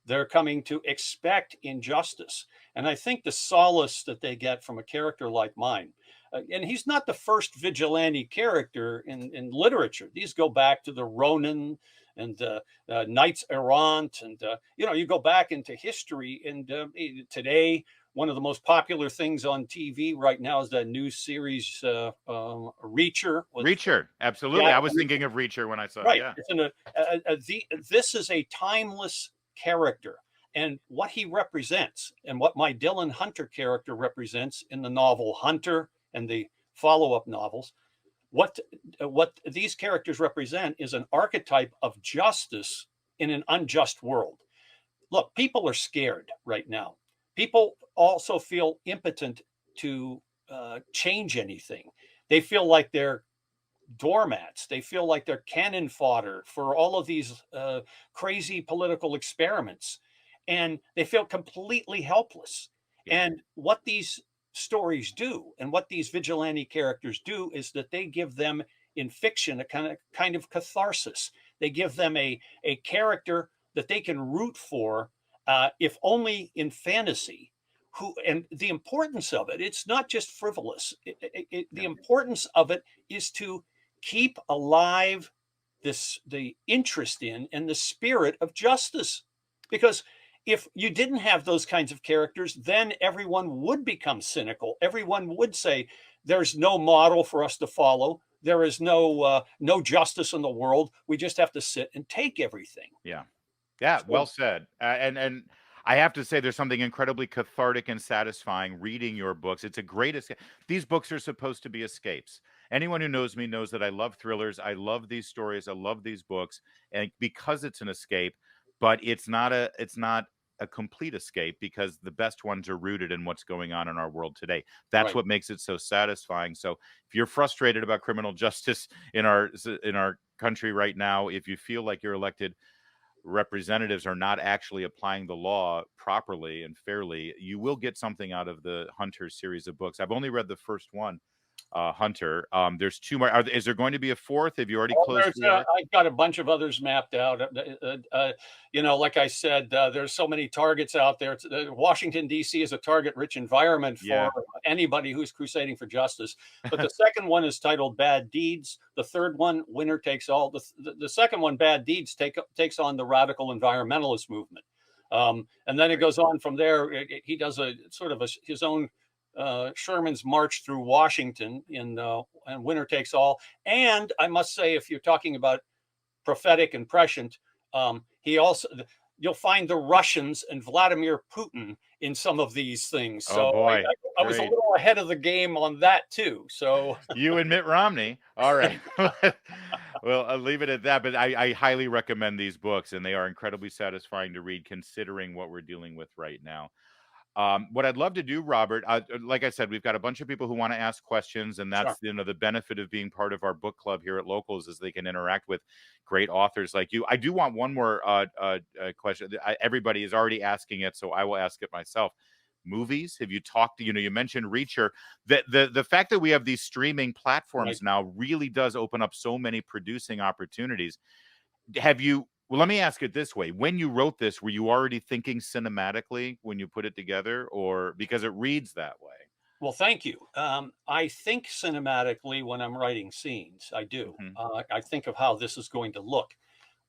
Speaker 2: They're coming to expect injustice. And I think the solace that they get from a character like mine, and he's not the first vigilante character in literature. These go back to the Ronin and Knights Errant. And, you go back into history. And today, one of the most popular things on TV right now is that new series, Reacher.
Speaker 1: Reacher, absolutely.
Speaker 2: Yeah,
Speaker 1: I was thinking of Reacher when I saw it.
Speaker 2: right.
Speaker 1: Yeah,
Speaker 2: It's this is a timeless character, and what he represents, and what my Dylan Hunter character represents in the novel Hunter and the follow-up novels. What what these characters represent is an archetype of justice in an unjust world. Look, people are scared right now. People also feel impotent to change anything. They feel like they're doormats. They feel like they're cannon fodder for all of these crazy political experiments. And they feel completely helpless.
Speaker 1: yeah,
Speaker 2: And what these stories do, and what these vigilante characters do, is that they give them in fiction a kind of catharsis. They give them a character that they can root for, if only in fantasy. And the importance of it, it's not just frivolous. The
Speaker 1: yeah,
Speaker 2: importance of it is to keep alive the interest in and the spirit of justice. Because if you didn't have those kinds of characters, then everyone would become cynical. Everyone would say there's no model for us to follow. There is no justice in the world. We just have to sit and take everything.
Speaker 1: yeah. Yeah, well
Speaker 2: So
Speaker 1: said. And I have to say, there's something incredibly cathartic and satisfying reading your books. It's a great escape. These books are supposed to be escapes. Anyone who knows me knows that I love thrillers. I love these stories. I love these books, and because it's an escape, but it's not a complete escape because the best ones are rooted in what's going on in our world today. That's
Speaker 2: right,
Speaker 1: what makes it so satisfying. So if you're frustrated about criminal justice in our country right now, if you feel like your elected representatives are not actually applying the law properly and fairly, you will get something out of the Hunter series of books. I've only read the first one, Hunter. There's two more. Is there going to be a fourth? Have you already
Speaker 2: oh,
Speaker 1: closed the arc?
Speaker 2: I've got a bunch of others mapped out. Like I said, there's so many targets out there. Washington, D.C. is a target-rich environment for
Speaker 1: Yeah.
Speaker 2: anybody who's crusading for justice. But the second one is titled Bad Deeds. The third one, Winner Takes All. The second one, Bad Deeds, takes on the radical environmentalist movement. And then it
Speaker 1: Right.
Speaker 2: goes on from there. He does a sort of his own Sherman's march through Washington and Winner Takes All. And I must say, if you're talking about prophetic and prescient, he also you'll find the Russians and Vladimir Putin in some of these things.
Speaker 1: Oh
Speaker 2: So
Speaker 1: boy.
Speaker 2: I was a
Speaker 1: Great.
Speaker 2: little ahead of the game on that too. So
Speaker 1: You and Mitt Romney. All right. Well, I'll leave it at that. But I highly recommend these books, and they are incredibly satisfying to read considering what we're dealing with right now. What I'd love to do, Robert, like I said, we've got a bunch of people who want to ask questions, and
Speaker 2: sure,
Speaker 1: that's the benefit of being part of our book club here at Locals is they can interact with great authors like you. I do want one more question. Everybody is already asking it, so I will ask it myself. Movies? Have you talked? You mentioned Reacher. The fact that we have these streaming
Speaker 2: right.
Speaker 1: platforms now really does open up so many producing opportunities. Have you well, let me ask it this way. When you wrote this, were you already thinking cinematically when you put it together, or because it reads that way?
Speaker 2: Well, thank you. I think cinematically when I'm writing scenes. I do.
Speaker 1: Mhm.
Speaker 2: I think of how this is going to look.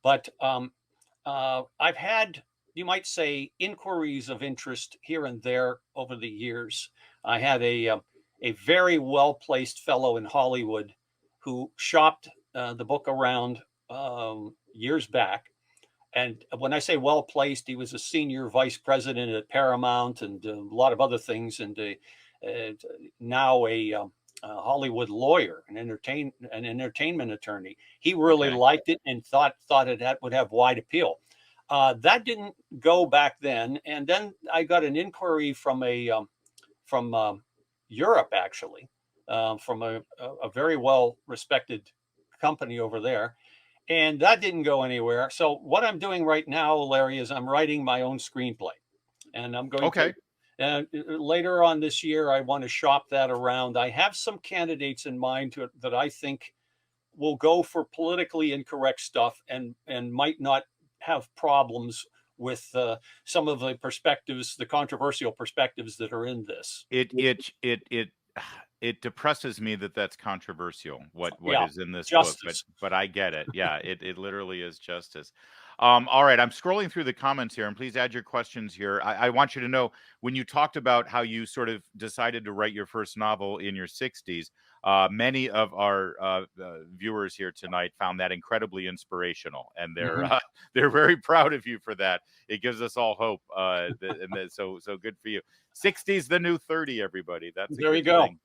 Speaker 2: But I've had you might say, inquiries of interest here and there over the years. I had a very well placed fellow in Hollywood who shopped the book around years back. And when I say well placed, he was a senior vice president at Paramount and a lot of other things, and uh, now a Hollywood lawyer, an entertainment attorney. He really
Speaker 1: Okay.
Speaker 2: liked it and thought it would have wide appeal. That didn't go back then, and then I got an inquiry from Europe, actually, from a very well respected company over there, and that didn't go anywhere. So what I'm doing right now, Larry, is I'm writing my own screenplay, and I'm going to.
Speaker 1: Okay.
Speaker 2: Later on this year, I want to shop that around. I have some candidates in mind that I think will go for politically incorrect stuff and might not have problems with some of the perspectives, the controversial perspectives that are in this.
Speaker 1: It depresses me that that's controversial, what
Speaker 2: Yeah,
Speaker 1: is in this book,
Speaker 2: justice.
Speaker 1: but I get it. Yeah, it literally is justice. All right, I'm scrolling through the comments here, and please add your questions here. I want you to know, when you talked about how you sort of decided to write your first novel in your 60s, many of our viewers here tonight found that incredibly inspirational, and they're
Speaker 2: Mhm.
Speaker 1: they're very proud of you for that. It gives us all hope, so good for you. 60's the new 30, everybody. That's a
Speaker 2: There you
Speaker 1: good
Speaker 2: go.
Speaker 1: thing.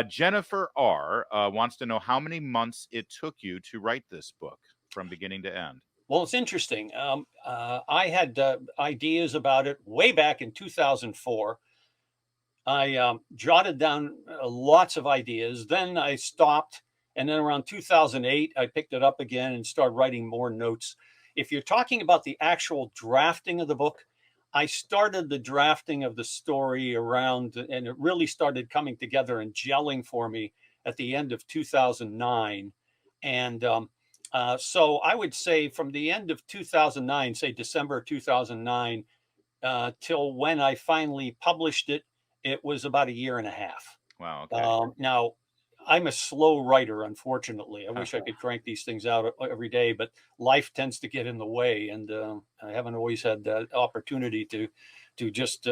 Speaker 1: Jennifer R. Wants to know how many months it took you to write this book from beginning to end.
Speaker 2: Well, it's interesting. I had ideas about it way back in 2004. I jotted down lots of ideas. Then I stopped. And then around 2008, I picked it up again and started writing more notes. If you're talking about the actual drafting of the book, I started the drafting of the story around, and it really started coming together and gelling for me at the end of 2009. And so I would say from the end of 2009, say December 2009, till when I finally published it, it was about a year and a half.
Speaker 1: Wow. Okay.
Speaker 2: Now, I'm a slow writer, unfortunately. I wish I could crank these things out every day, but life tends to get in the way, and I haven't always had the opportunity to just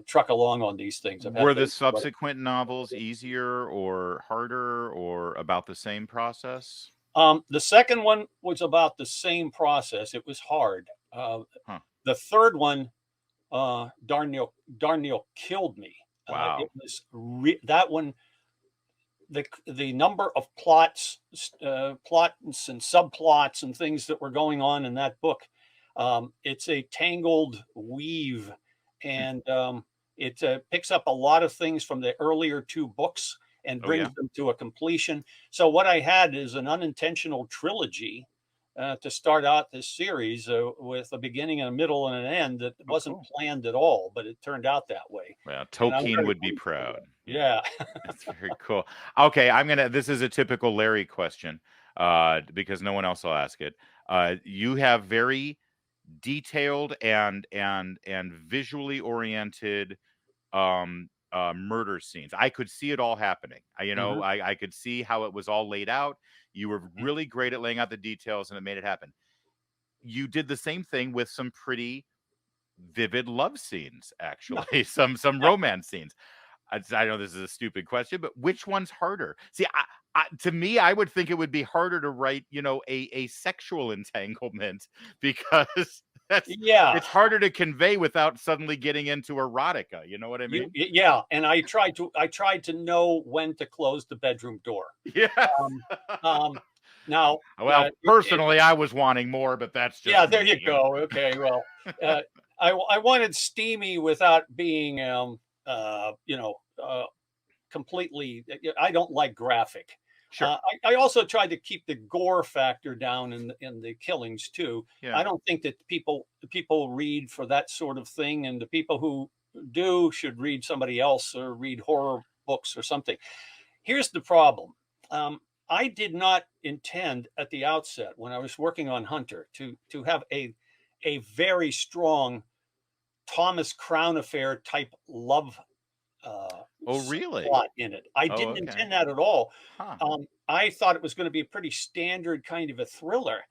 Speaker 2: truck along on these things. I've had
Speaker 1: Were the
Speaker 2: things.
Speaker 1: subsequent novels easier or harder or about the same process?
Speaker 2: The second one was about the same process. It was hard.
Speaker 1: Huh.
Speaker 2: The third one, darn near killed me. It
Speaker 1: Wow.
Speaker 2: was that one. The number of plots, plots and subplots and things that were going on in that book. It's a tangled weave,
Speaker 1: Hmm.
Speaker 2: and it picks up a lot of things from the earlier two books and
Speaker 1: Oh
Speaker 2: brings
Speaker 1: yeah.
Speaker 2: them to a completion. So what I had is an unintentional trilogy to start out this series with a beginning, a middle, and an end that
Speaker 1: Oh
Speaker 2: wasn't
Speaker 1: cool.
Speaker 2: planned at all, but it turned out that way,
Speaker 1: Well,
Speaker 2: and I'm
Speaker 1: Tolkien
Speaker 2: very
Speaker 1: would be
Speaker 2: pleased with
Speaker 1: proud.
Speaker 2: it.
Speaker 1: Yeah.
Speaker 2: Yeah.
Speaker 1: That's very cool. Okay, this is a typical Larry question, because no one else will ask it. You have very detailed and visually oriented murder scenes. I could see it all happening.
Speaker 2: Mhm,
Speaker 1: I could see how it was all laid out. You were
Speaker 2: mhm.
Speaker 1: really great at laying out the details and it made it happen. You did the same thing with some pretty vivid love scenes,
Speaker 2: Yeah.
Speaker 1: actually, some romance scenes. I know this is a stupid question, but which one's harder? See, to me, I would think it would be harder to write, a sexual entanglement because
Speaker 2: Yeah.
Speaker 1: it's harder to convey without suddenly getting into erotica. You know what I mean?
Speaker 2: Yeah, and I tried to know when to close the bedroom door.
Speaker 1: Yes.
Speaker 2: Um, um, Now,
Speaker 1: Well, personally, I was wanting more, but that's
Speaker 2: yeah,
Speaker 1: just
Speaker 2: there you
Speaker 1: me.
Speaker 2: go. Okay, well, uh, I wanted steamy without being, completely. I don't like graphic.
Speaker 1: Sure.
Speaker 2: I also tried to keep the gore factor down in the killings too.
Speaker 1: Yeah.
Speaker 2: I don't think that people read for that sort of thing, and the people who do should read somebody else or read horror books or something. Here's the problem. Um, I did not intend at the outset when I was working on Hunter to have a very strong Thomas Crown Affair type love
Speaker 1: Oh, really?
Speaker 2: plot in it. I
Speaker 1: Oh,
Speaker 2: didn't
Speaker 1: okay.
Speaker 2: intend that at all.
Speaker 1: Huh.
Speaker 2: I thought it was going to be a pretty standard kind of a thriller.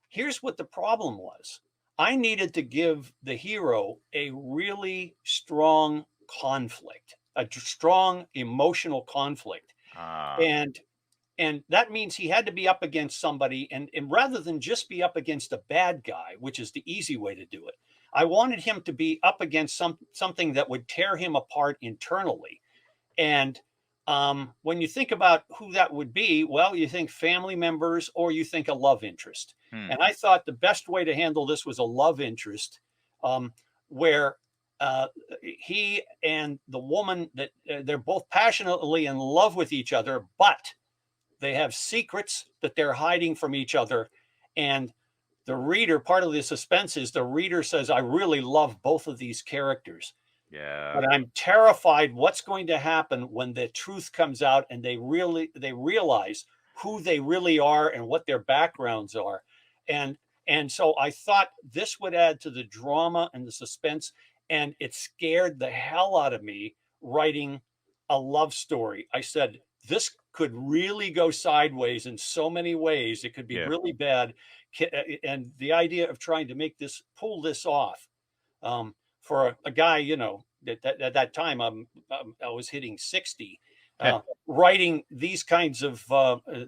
Speaker 2: Here's what the problem was. I needed to give the hero a really strong conflict, strong emotional conflict.
Speaker 1: Ah,
Speaker 2: And that means he had to be up against somebody, and rather than just be up against a bad guy, which is the easy way to do it, I wanted him to be up against something that would tear him apart internally. And when you think about who that would be, well, you think family members or you think a love interest.
Speaker 1: hmm.
Speaker 2: And I thought the best way to handle this was a love interest, um, where he and the woman that they're both passionately in love with each other, but they have secrets that they're hiding from each other. And the reader, part of the suspense is the reader says, I really love both of these characters,
Speaker 1: Yeah.
Speaker 2: but I'm terrified what's going to happen when the truth comes out and they realize who they really are and what their backgrounds are. And so I thought this would add to the drama and the suspense, and it scared the hell out of me writing a love story. I said this could really go sideways in so many ways. It could be
Speaker 1: Yeah.
Speaker 2: really bad. And the idea of trying to make this pull this off, for a guy, at that time I was hitting 60, writing these kinds of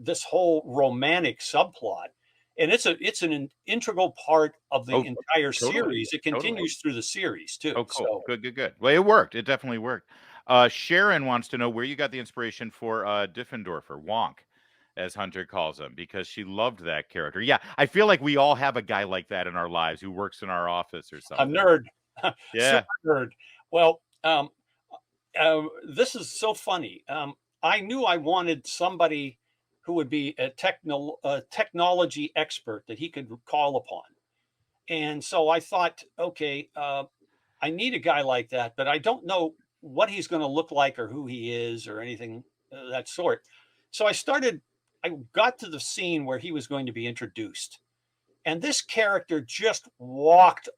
Speaker 2: this whole romantic subplot, and it's an integral part of the
Speaker 1: Oh,
Speaker 2: entire
Speaker 1: totally.
Speaker 2: series. It
Speaker 1: Totally.
Speaker 2: continues through the series too.
Speaker 1: Oh, cool.
Speaker 2: So
Speaker 1: Good, good, good. Well, it worked. It definitely worked. Sharon wants to know where you got the inspiration for Diffendorfer, Wonk, as Hunter calls him, because she loved that character. Yeah, I feel like we all have a guy like that in our lives who works in our office or
Speaker 2: a
Speaker 1: something.
Speaker 2: nerd, super
Speaker 1: Yeah.
Speaker 2: nerd. Well, this is so funny. I knew I wanted somebody who would be a technology expert that he could call upon. And so I thought, okay, I need a guy like that, but I don't know what he's going to look like or who he is or anything that sort. So I got to the scene where he was going to be introduced. And this character just walked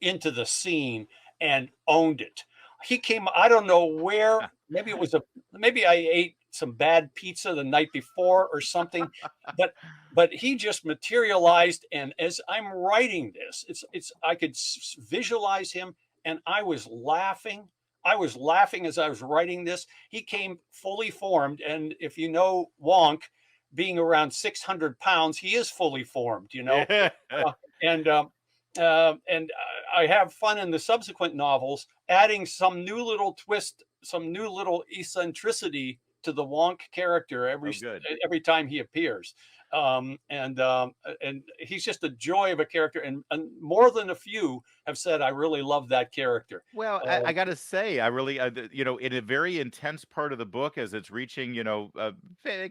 Speaker 2: into the scene and owned it. He came, I don't know where, maybe I ate some bad pizza the night before or something, but he just materialized. And as I'm writing this, I could visualize him, and I was laughing. I was laughing as I was writing this. He came fully formed, and if you know Wonk, being around 600 pounds, he is fully formed.
Speaker 1: Yeah.
Speaker 2: Uh, and I have fun in the subsequent novels, adding some new little twist, some new little eccentricity to the Wonk character
Speaker 1: Oh, good.
Speaker 2: every time he appears. And he's just a joy of a character, and more than a few have said, I really love that character.
Speaker 1: Well, I gotta say, I really, in a very intense part of the book, as it's reaching,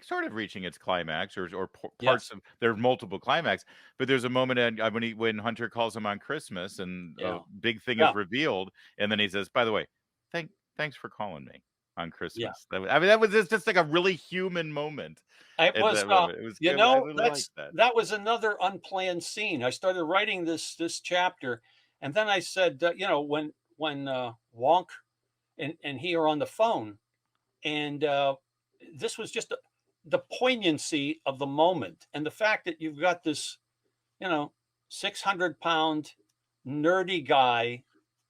Speaker 1: sort of reaching its climax, or parts
Speaker 2: Yes,
Speaker 1: of there's multiple climax, but there's a moment when Hunter calls him on Christmas, and a
Speaker 2: yeah,
Speaker 1: big thing
Speaker 2: yeah,
Speaker 1: is revealed, and then he says, "By the way, thanks for calling me on
Speaker 2: yeah.
Speaker 1: Christmas." I mean, that was just like a really human moment
Speaker 2: It
Speaker 1: at
Speaker 2: was,
Speaker 1: that moment. It was good. I really liked that.
Speaker 2: that was another unplanned scene. I started writing this chapter, and then I said, when Wonk and he are on the phone, and this was just the poignancy of the moment, and the fact that you've got this, 600-pound nerdy guy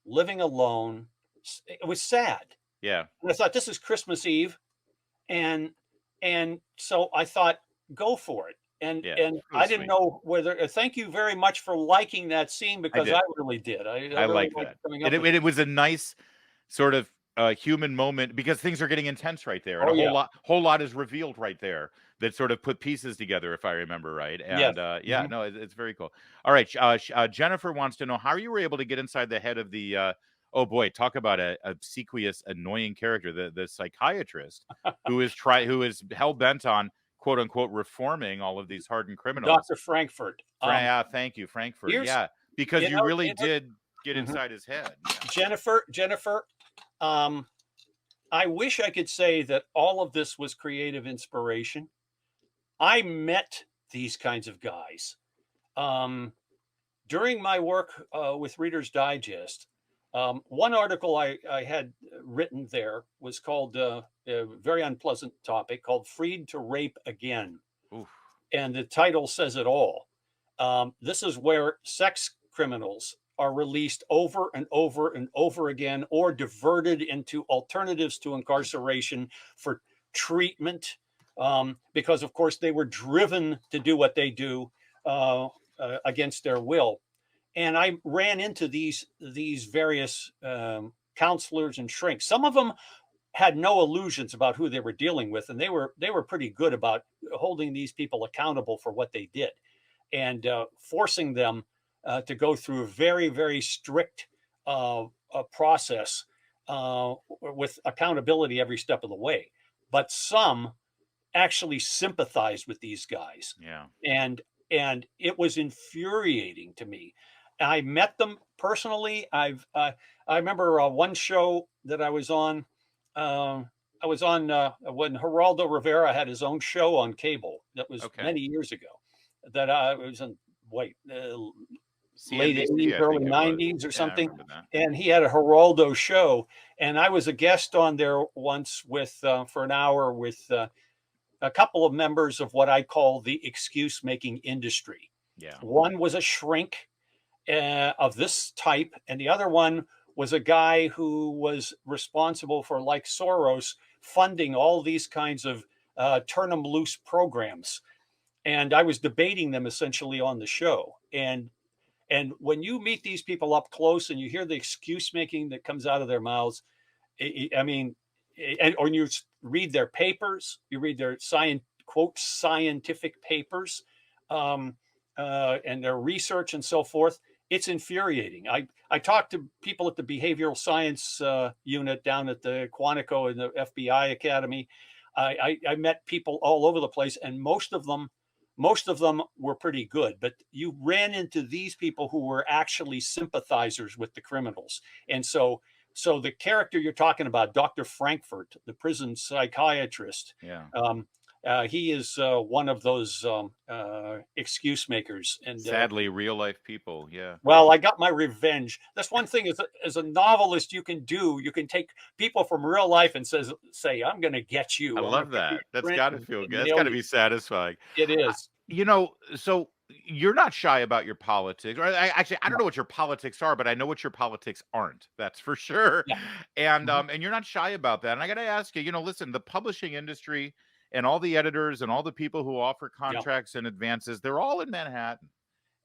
Speaker 2: living alone. It was sad,
Speaker 1: Yeah,
Speaker 2: and I thought this is Christmas Eve, and so I thought, go for it. And
Speaker 1: yeah,
Speaker 2: and
Speaker 1: really
Speaker 2: I didn't
Speaker 1: sweet.
Speaker 2: know whether. Thank you very much for liking that scene,
Speaker 1: I
Speaker 2: because I
Speaker 1: did.
Speaker 2: really did. I
Speaker 1: I
Speaker 2: really
Speaker 1: like
Speaker 2: liked
Speaker 1: that.
Speaker 2: coming
Speaker 1: And
Speaker 2: up with.
Speaker 1: it was a nice sort of human moment because things are getting intense right there, and
Speaker 2: Oh
Speaker 1: a
Speaker 2: yeah,
Speaker 1: whole lot is revealed right there that sort of put pieces together, if I remember right.
Speaker 2: yes.
Speaker 1: And yeah,
Speaker 2: Mhm.
Speaker 1: no, it's very cool. All right, Jennifer wants to know how you were able to get inside the head of the. Oh boy, talk about a obsequious, annoying character, the psychiatrist who is hell bent on quote unquote reforming all of these hardened criminals.
Speaker 2: Dr. Frankfurt.
Speaker 1: Thank you, Frankfurt.
Speaker 2: Here's
Speaker 1: Yeah, because
Speaker 2: you
Speaker 1: you
Speaker 2: know,
Speaker 1: really
Speaker 2: you know
Speaker 1: did get
Speaker 2: Mhm.
Speaker 1: inside his head. Yeah.
Speaker 2: Jennifer. Um, I wish I could say that all of this was creative inspiration. I met these kinds of guys. Um, During my work with Reader's Digest, one article I had written there was called a very unpleasant topic called Freed to Rape Again.
Speaker 1: Oof.
Speaker 2: And the title says it all. This is where sex criminals are released over and over and over again, or diverted into alternatives to incarceration for treatment, because, of course, they were driven to do what they do against their will. And I ran into these various counselors and shrinks. Some of them had no illusions about who they were dealing with, and they were pretty good about holding these people accountable for what they did, and forcing them to go through a very, very strict process with accountability every step of the way. But some actually sympathized with these guys,
Speaker 1: Yeah.
Speaker 2: and it was infuriating to me. I met them personally. I remember one show that I was on. I was on when Geraldo Rivera had his own show on cable. That was
Speaker 1: Okay.
Speaker 2: many years ago. That I was in wait late
Speaker 1: CNBC,
Speaker 2: '80s,
Speaker 1: I
Speaker 2: early
Speaker 1: think it was.
Speaker 2: '90s or
Speaker 1: Yeah, I
Speaker 2: something.
Speaker 1: remember that.
Speaker 2: And he had a Geraldo show, and I was a guest on there once with for an hour with a couple of members of what I call the excuse making industry.
Speaker 1: Yeah.
Speaker 2: One was a shrink of this type, and the other one was a guy who was responsible for, like Soros, funding all these kinds of turn them loose programs. And I was debating them essentially on the show. And when you meet these people up close and you hear the excuse making that comes out of their mouths, I mean, and or you read their papers, you read their quote scientific papers, and their research and so forth. It's infuriating. I talked to people at the behavioral science unit down at the Quantico and the FBI Academy. I met people all over the place, and most of them were pretty good. But you ran into these people who were actually sympathizers with the criminals, and so the character you're talking about, Dr. Frankfurt, the prison psychiatrist,
Speaker 1: Yeah.
Speaker 2: he is one of those excuse makers. And
Speaker 1: Sadly, real life people. Yeah.
Speaker 2: well, I got my revenge. That's one thing as a novelist you can do. You can take people from real life and say, I'm going to get
Speaker 1: I
Speaker 2: you. I'm going
Speaker 1: love
Speaker 2: to put you
Speaker 1: that.
Speaker 2: in
Speaker 1: That's
Speaker 2: print
Speaker 1: got to feel
Speaker 2: and
Speaker 1: good. That's
Speaker 2: nail
Speaker 1: got to
Speaker 2: you.
Speaker 1: be satisfying.
Speaker 2: It
Speaker 1: I,
Speaker 2: is.
Speaker 1: so you're not shy about your politics, or actually, I don't
Speaker 2: No.
Speaker 1: know what your politics are, but I know what your politics aren't. That's for sure.
Speaker 2: Yeah.
Speaker 1: And
Speaker 2: Mhm.
Speaker 1: and you're not shy about that. And I got to ask you, listen, the publishing industry and all the editors and all the people who offer
Speaker 2: Yeah.
Speaker 1: contracts and advances, they're all in Manhattan.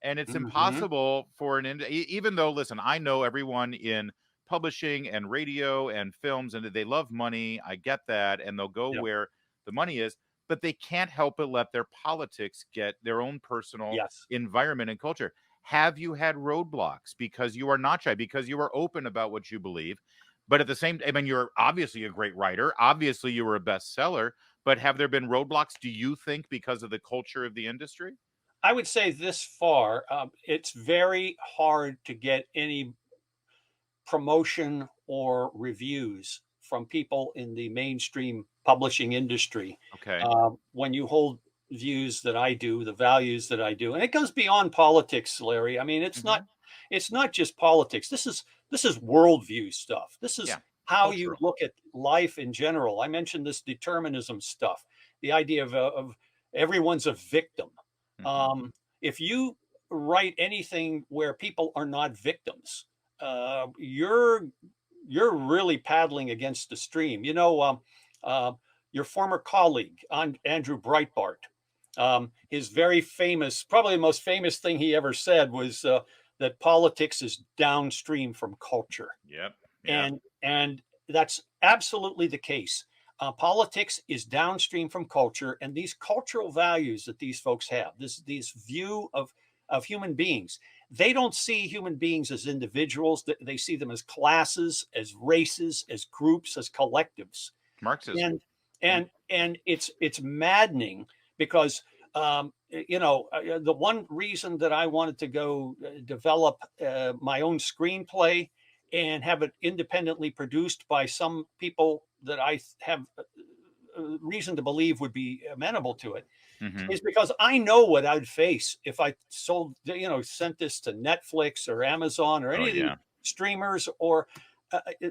Speaker 1: And it's
Speaker 2: Hmm.
Speaker 1: impossible for even though, listen, I know everyone in publishing and radio and films, and they love money. I get that, and they'll go
Speaker 2: Yeah.
Speaker 1: where the money is, but they can't help but let their politics get their own personal
Speaker 2: Yes.
Speaker 1: environment and culture. Have you had roadblocks because you are not shy, because you are open about what you believe? But at the same, I mean, you're obviously a great writer. Obviously, you were a bestseller. But have there been roadblocks, do you think, because of the culture of the industry?
Speaker 2: I would say this far, it's very hard to get any promotion or reviews from people in the mainstream publishing industry
Speaker 1: Okay.
Speaker 2: when you hold views that I do, the values that I do, and it goes beyond politics, Larry. I mean,
Speaker 1: Hmm.
Speaker 2: it's not just politics. This is worldview stuff. This is
Speaker 1: Yeah.
Speaker 2: how you
Speaker 1: Cultural.
Speaker 2: look at life in general. I mentioned this determinism stuff, the idea of everyone's a victim.
Speaker 1: Hmm.
Speaker 2: Um, if you write anything where people are not victims, you're really paddling against the stream. Uh, your former colleague, Andrew Breitbart, his very famous, probably the most famous thing he ever said was that politics is downstream from culture,
Speaker 1: Yep. Yep.
Speaker 2: and that's absolutely the case. Politics is downstream from culture, and these cultural values that these folks have, this view of human beings, they don't see human beings as individuals. They see them as classes, as races, as groups, as collectives,
Speaker 1: Marxism.
Speaker 2: and
Speaker 1: Yeah.
Speaker 2: and it's maddening because the one reason that I wanted to go develop my own screenplay and have it independently produced by some people that I have reason to believe would be amenable to it
Speaker 1: Hmm.
Speaker 2: is because I know what I'd face if I sent this to Netflix or Amazon or
Speaker 1: Oh
Speaker 2: any of the
Speaker 1: yeah.
Speaker 2: streamers, or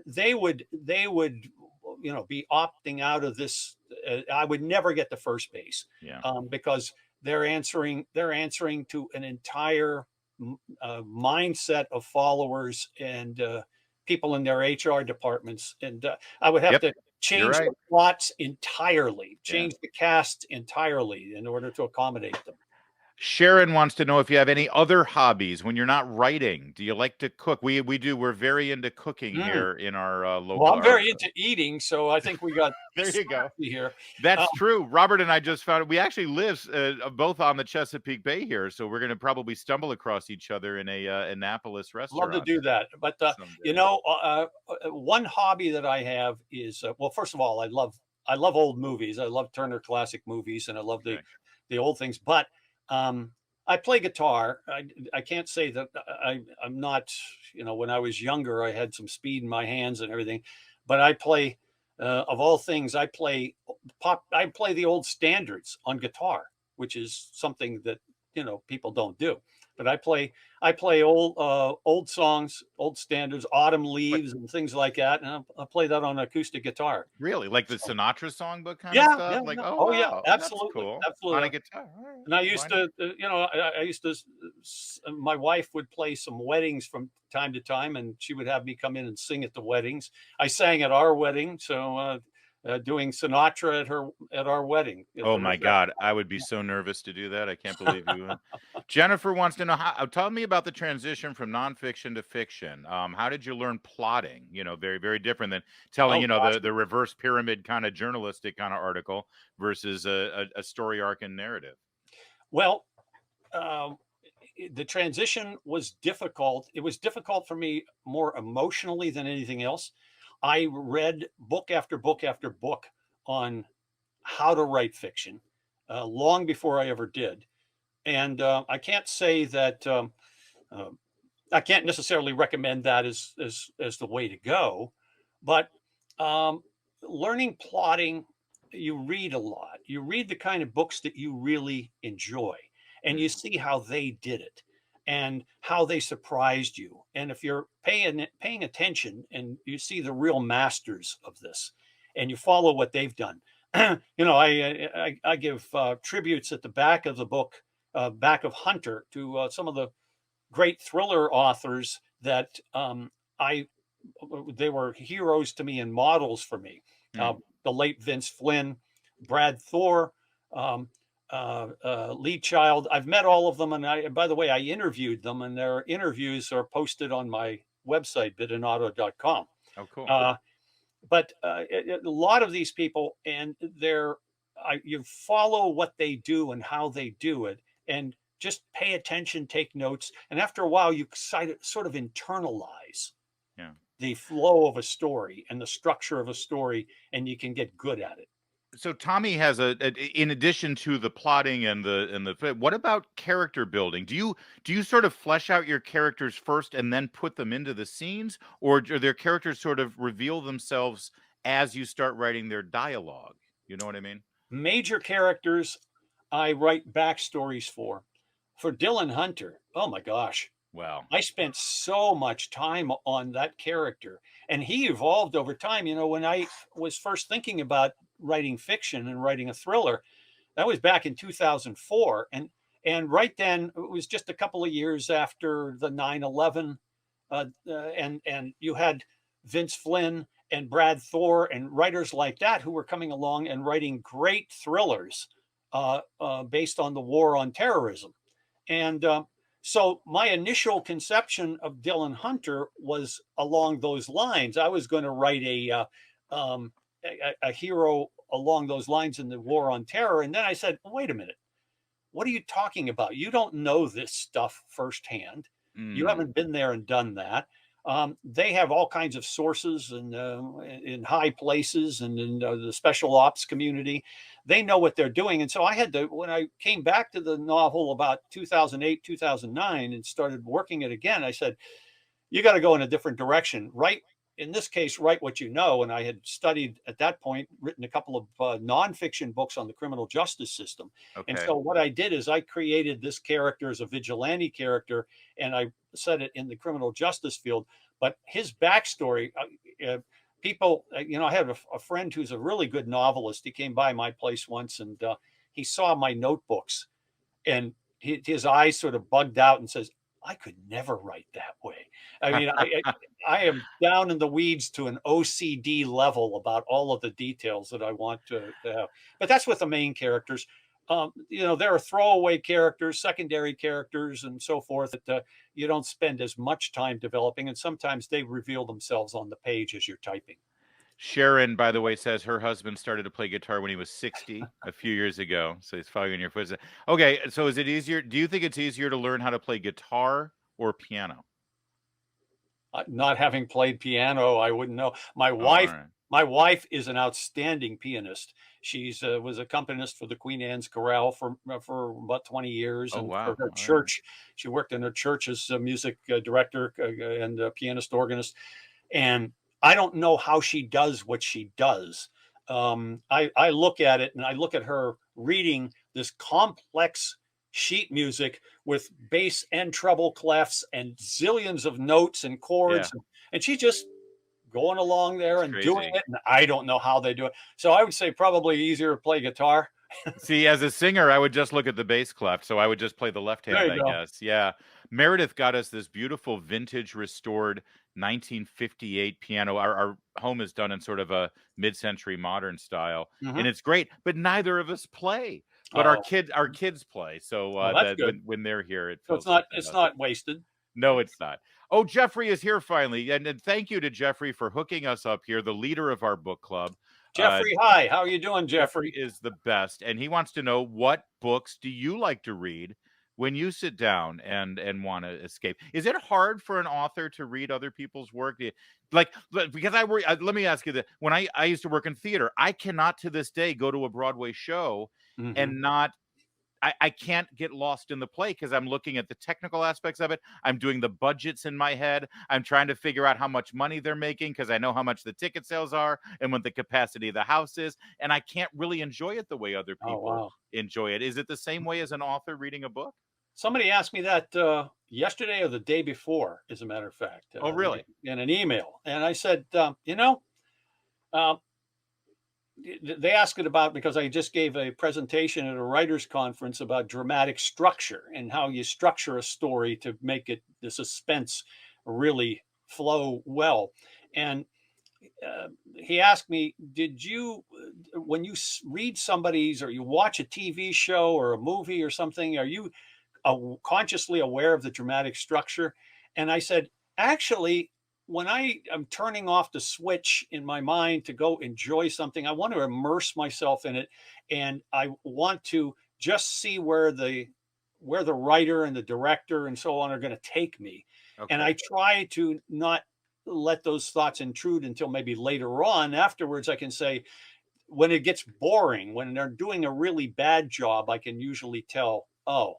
Speaker 2: they would be opting out of this. I would never get to first base
Speaker 1: Yeah.
Speaker 2: because they're answering to an entire mindset of followers and people in their HR departments. And I would have
Speaker 1: Yep,
Speaker 2: to
Speaker 1: you're
Speaker 2: change
Speaker 1: right.
Speaker 2: the plots entirely,
Speaker 1: Yeah.
Speaker 2: change the cast entirely in order to accommodate them.
Speaker 1: Sharon wants to know if you have any other hobbies when you're not writing. Do you like to cook? We do. We're very into cooking
Speaker 2: Mm.
Speaker 1: here in our
Speaker 2: Well,
Speaker 1: local.
Speaker 2: I'm very into eating, so I think we got
Speaker 1: There you go.
Speaker 2: synergy here. Uh,
Speaker 1: That's true. Robert and I just found we actually live both on the Chesapeake Bay here, so we're going to probably stumble across each other in a Annapolis
Speaker 2: Love to
Speaker 1: restaurant
Speaker 2: do that. But
Speaker 1: someday.
Speaker 2: one hobby that I have is well, first of all, I love old movies. I love Turner Classic Movies, and I love
Speaker 1: Okay.
Speaker 2: the old things. But I play guitar. I can't say that I'm not. You know, when I was younger, I had some speed in my hands and everything. But I play. Of all things, I play pop. I play the old standards on guitar, which is something that people don't do. But I play old songs, old standards, autumn
Speaker 1: What
Speaker 2: leaves, and things like that, and I play that on acoustic guitar.
Speaker 1: really like the
Speaker 2: So,
Speaker 1: Sinatra songbook kind of
Speaker 2: yeah,
Speaker 1: stuff?
Speaker 2: yeah,
Speaker 1: Like,
Speaker 2: yeah.
Speaker 1: oh
Speaker 2: Oh yeah,
Speaker 1: wow, that's
Speaker 2: absolutely,
Speaker 1: cool on a
Speaker 2: absolutely.
Speaker 1: guitar. All right,
Speaker 2: And I
Speaker 1: why
Speaker 2: used
Speaker 1: not?
Speaker 2: to, I used to. My wife would play some weddings from time to time, and she would have me come in and sing at the weddings. I sang at our wedding, so doing Sinatra at our wedding at
Speaker 1: Oh
Speaker 2: the
Speaker 1: my
Speaker 2: reception.
Speaker 1: God, I would be so nervous to do that. I can't believe you would. Jennifer wants to know how. Tell me about the transition from nonfiction to fiction. How did you learn plotting? Very very different than telling
Speaker 2: Oh gosh.
Speaker 1: the reverse pyramid kind of journalistic kind of article versus a story arc and narrative.
Speaker 2: Well, um, the transition was difficult. It was difficult for me more emotionally than anything else. I read book after book after book on how to write fiction long before I ever did. And I can't say that uh, I can't necessarily recommend that as the way to go, but um, learning plotting, you read a lot. You read the kind of books that you really enjoy, and you
Speaker 1: Mm,
Speaker 2: see how they did it and how they surprised you. And if you're paying attention and you see the real masters of this, and you follow what they've done, I give tributes at the back of the book, back of Hunter, to some of the great thriller authors that I they were heroes to me and models for me.
Speaker 1: mm.
Speaker 2: The late Vince Flynn, Brad Thor, um, Lee Child. I've met all of them, and by the way, I interviewed them, and their interviews are posted on my website, bidinotto.com.
Speaker 1: Oh, cool.
Speaker 2: Uh, but a lot of these people, and you follow what they do and how they do it, and just pay attention, take notes, and after a while, you sort of internalize
Speaker 1: Yeah.
Speaker 2: the flow of a story and the structure of a story, and you can get good at it.
Speaker 1: So Tommy has in addition to the plotting and what about character building? Do you sort of flesh out your characters first and then put them into the scenes, or do their characters sort of reveal themselves as you start writing their dialogue? You know what I mean?
Speaker 2: Major characters, I write backstories for. For Dylan Hunter, oh my gosh,
Speaker 1: Well,
Speaker 2: I spent so much time on that character, and he evolved over time. When I was first thinking about writing fiction and writing a thriller, that was back in 2004, and right then it was just a couple of years after the 9/11, and you had Vince Flynn and Brad Thor and writers like that who were coming along and writing great thrillers based on the war on terrorism. And so my initial conception of Dylan Hunter was along those lines. I was going to write a hero along those lines in the war on terror. And then I said, wait a minute, what are you talking about? You don't know this stuff firsthand. You
Speaker 1: mm,
Speaker 2: haven't been there and done that. They have all kinds of sources and in high places and in the special ops community. They know what they're doing. And so I had to, when I came back to the novel about 2008, 2009, and started working it again, I said, you got to go in a different direction. Write, in this case, write what you know. And I had studied at that point, written a couple of nonfiction books on the criminal justice system. And
Speaker 1: okay.
Speaker 2: so what I did is I created this character as a vigilante character, and I set it in the criminal justice field. But his backstory, I had a friend who's a really good novelist. He came by my place once, and he saw my notebooks, and his eyes sort of bugged out and says, I could never write that way. I mean, I am down in the weeds to an OCD level about all of the details that I want to have. But that's with the main characters. There are throwaway characters, secondary characters, and so forth that you don't spend as much time developing, and sometimes they reveal themselves on the page as you're typing.
Speaker 1: Sharon, by the way, says her husband started to play guitar when he was 60 a few years ago. So he's following in your footsteps. Okay, so is it easier? Do you think it's easier to learn how to play guitar or piano?
Speaker 2: Not having played piano, I wouldn't know. My
Speaker 1: Oh, all
Speaker 2: wife,
Speaker 1: right.
Speaker 2: my wife is an outstanding pianist. She's was accompanist for the Queen Anne's Chorale for about 20 years,
Speaker 1: Oh,
Speaker 2: and for
Speaker 1: wow.
Speaker 2: her
Speaker 1: All right.
Speaker 2: church, she worked in her church as a music director and pianist organist. And I don't know how she does what she does. I look at it and I look at her reading this complex sheet music with bass and treble clefs and zillions of notes and
Speaker 1: Yeah,
Speaker 2: chords, and she's just going along there
Speaker 1: it's
Speaker 2: and doing
Speaker 1: crazy.
Speaker 2: it. And I don't know how they do it. So I would say probably easier to play guitar.
Speaker 1: See, as a singer, I would just look at the bass clef, so I would just play the left
Speaker 2: There
Speaker 1: hand,
Speaker 2: you
Speaker 1: I
Speaker 2: go.
Speaker 1: guess. Yeah. Meredith got us this beautiful vintage restored 1958 piano. Our home is done in sort of a mid-century modern style, and
Speaker 2: Hmm.
Speaker 1: it's great, but neither of us play. But our
Speaker 2: Oh,
Speaker 1: kids play, so
Speaker 2: well, that's
Speaker 1: that
Speaker 2: good.
Speaker 1: when they're here, it
Speaker 2: So
Speaker 1: feels like
Speaker 2: it's
Speaker 1: that.
Speaker 2: not wasted.
Speaker 1: No, it's not. Oh, Jeffrey is here finally, and thank you to Jeffrey for hooking us up here, the leader of our book club. Uh,
Speaker 2: Jeffrey, hi. How are you doing,
Speaker 1: Jeffrey
Speaker 2: Jeffrey?
Speaker 1: is the best, and he wants to know, what books do you like to read when you sit down and want to escape? Is it hard for an author to read other people's work? Because I worry. Let me ask you that. When I used to work in theater, I cannot to this day go to a Broadway show
Speaker 2: Hmm.
Speaker 1: and not I can't get lost in the play because I'm looking at the technical aspects of it. I'm doing the budgets in my head. I'm trying to figure out how much money they're making because I know how much the ticket sales are and what the capacity of the house is. And I can't really enjoy it the way other
Speaker 2: Oh,
Speaker 1: people
Speaker 2: wow.
Speaker 1: enjoy it. Is it the same way as an author reading a book?
Speaker 2: Somebody asked me that yesterday or the day before, as a matter of fact,
Speaker 1: Oh, really?
Speaker 2: in an email. And I said, uh, they asked it about because I just gave a presentation at a writers' conference about dramatic structure and how you structure a story to make it the suspense really flow well. And he asked me, "Did you, when you read somebody's or you watch a TV show or a movie or something, are you consciously aware of the dramatic structure?" And I said, actually, when I am turning off the switch in my mind to go enjoy something, I want to immerse myself in it, and I want to just see where the writer and the director and so on are going to take me. And
Speaker 1: Okay.
Speaker 2: I try to not let those thoughts intrude until maybe later on. Afterwards, I can say, when it gets boring, when they're doing a really bad job, I can usually tell, oh,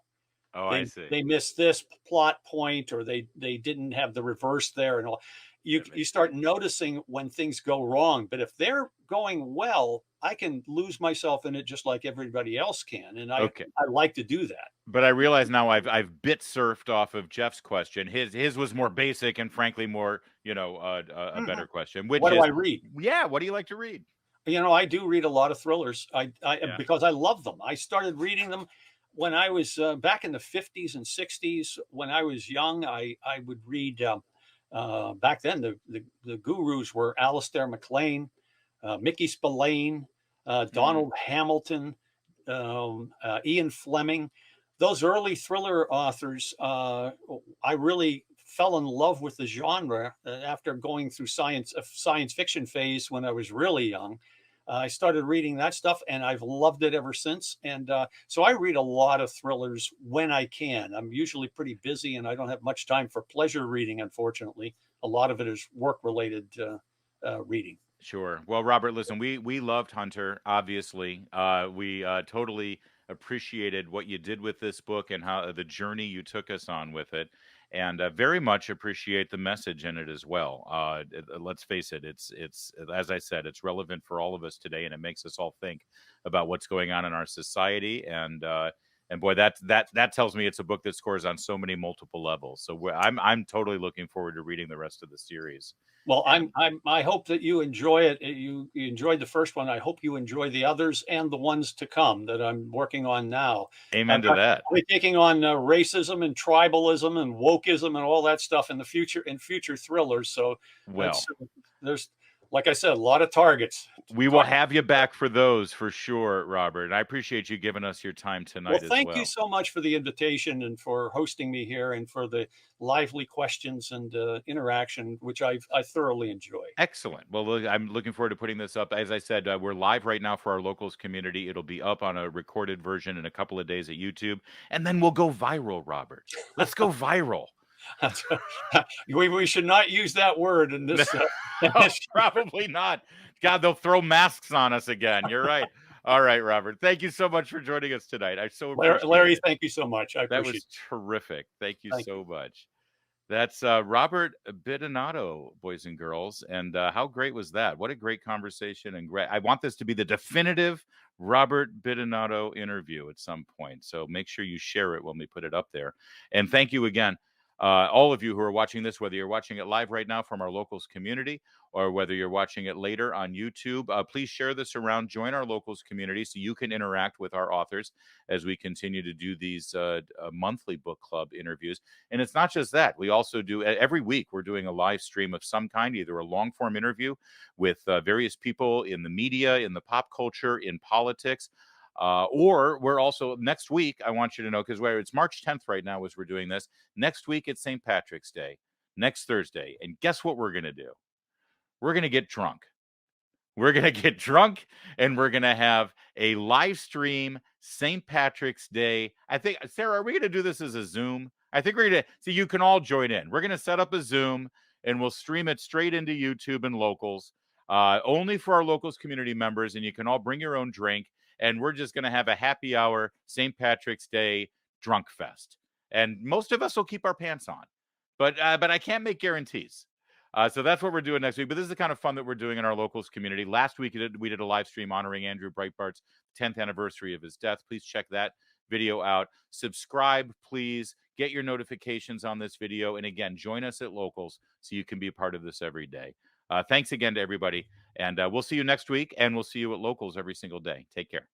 Speaker 1: Oh, I see.
Speaker 2: they missed this plot point, or they didn't have the reverse there, and all. You
Speaker 1: That
Speaker 2: you
Speaker 1: makes
Speaker 2: start
Speaker 1: sense.
Speaker 2: noticing when things go wrong. But if they're going well, I can lose myself in it just like everybody else can, and
Speaker 1: Okay.
Speaker 2: I like to do that.
Speaker 1: But I realize now I've bit surfed off of Jeff's question. His was more basic and frankly more, a
Speaker 2: Mhm.
Speaker 1: better question, which
Speaker 2: What do I
Speaker 1: is,
Speaker 2: read?
Speaker 1: yeah, what do you like to read?
Speaker 2: I do read a lot of thrillers. I
Speaker 1: Yeah.
Speaker 2: because I love them. I started reading them when I was back in the 50s and 60s. When I was young, I would read. Back then, the gurus were Alistair MacLean, Mickey Spillane,
Speaker 1: Mm,
Speaker 2: Donald Hamilton, Ian Fleming. Those early thriller authors, I really fell in love with the genre after going through a science fiction phase when I was really young. I started reading that stuff, and I've loved it ever since. And so I read a lot of thrillers when I can. I'm usually pretty busy, and I don't have much time for pleasure reading. Unfortunately, a lot of it is work related reading.
Speaker 1: sure. Well, Robert, listen, we loved Hunter, obviously. We totally appreciated what you did with this book and how the journey you took us on with it, and very much appreciate the message in it as well. Let's face it, it's as I said, it's relevant for all of us today, and it makes us all think about what's going on in our society. And boy, that tells me it's a book that scores on so many multiple levels. So I'm totally looking forward to reading the rest of the series.
Speaker 2: Well,
Speaker 1: And
Speaker 2: I hope that you enjoy it. You enjoyed the first one. I hope you enjoy the others and the ones to come that I'm working on now.
Speaker 1: amen to that.
Speaker 2: I'll be taking on racism and tribalism and wokeism and all that stuff in future thrillers. So that's
Speaker 1: Well,
Speaker 2: there's like I said, a lot of targets.
Speaker 1: we will have you back for those for sure, Robert. And I appreciate you giving us your time
Speaker 2: Well,
Speaker 1: tonight as
Speaker 2: thank you
Speaker 1: well.
Speaker 2: so much for the invitation and for hosting me here and for the lively questions and interaction, which I thoroughly enjoy.
Speaker 1: Excellent. Well, look, I'm looking forward to putting this up. As I said, we're live right now for our locals community. It'll be up on a recorded version in a couple of days at YouTube, and then we'll go viral, Robert. Let's go viral.
Speaker 2: We should not use that word in this. In
Speaker 1: No,
Speaker 2: this
Speaker 1: probably not. God, they'll throw masks on us again. You're right. All right, Robert. Thank you so much for joining us tonight. I so appreciate
Speaker 2: Larry,
Speaker 1: it.
Speaker 2: thank you so much. I
Speaker 1: That
Speaker 2: appreciate
Speaker 1: was terrific. Thank you
Speaker 2: it. Thank you.
Speaker 1: so much. That's Robert Bidinotto, boys and girls. And how great was that? What a great conversation. And great. I want this to be the definitive Robert Bidinotto interview at some point. So make sure you share it when we put it up there. And thank you again, all of you who are watching this, whether you're watching it live right now from our locals community or whether you're watching it later on YouTube. Please share this around. Join our locals community so you can interact with our authors as we continue to do these monthly book club interviews. And it's not just that. We also do every week, we're doing a live stream of some kind, either a long form interview with various people in the media, in the pop culture, in politics. Or we're also next week, I want you to know, because it's March 10th right now as we're doing this. Next week, it's St. Patrick's Day, next Thursday. And guess what we're going to do? We're going to get drunk. We're going to get drunk and we're going to have a live stream St. Patrick's Day. I think, Sarah, are we going to do this as a Zoom? I think we're going to, so you can all join in. We're going to set up a Zoom and we'll stream it straight into YouTube and locals, only for our locals community members. And you can all bring your own drink. And we're just going to have a happy hour St. Patrick's Day drunk fest. And most of us will keep our pants on, but I can't make guarantees. So that's what we're doing next week. But this is the kind of fun that we're doing in our locals community. Last week, we did a live stream honoring Andrew Breitbart's 10th anniversary of his death. Please check that video out. Subscribe, please. Get your notifications on this video. And again, join us at locals so you can be a part of this every day. Thanks again to everybody. And we'll see you next week. And we'll see you at locals every single day. Take care.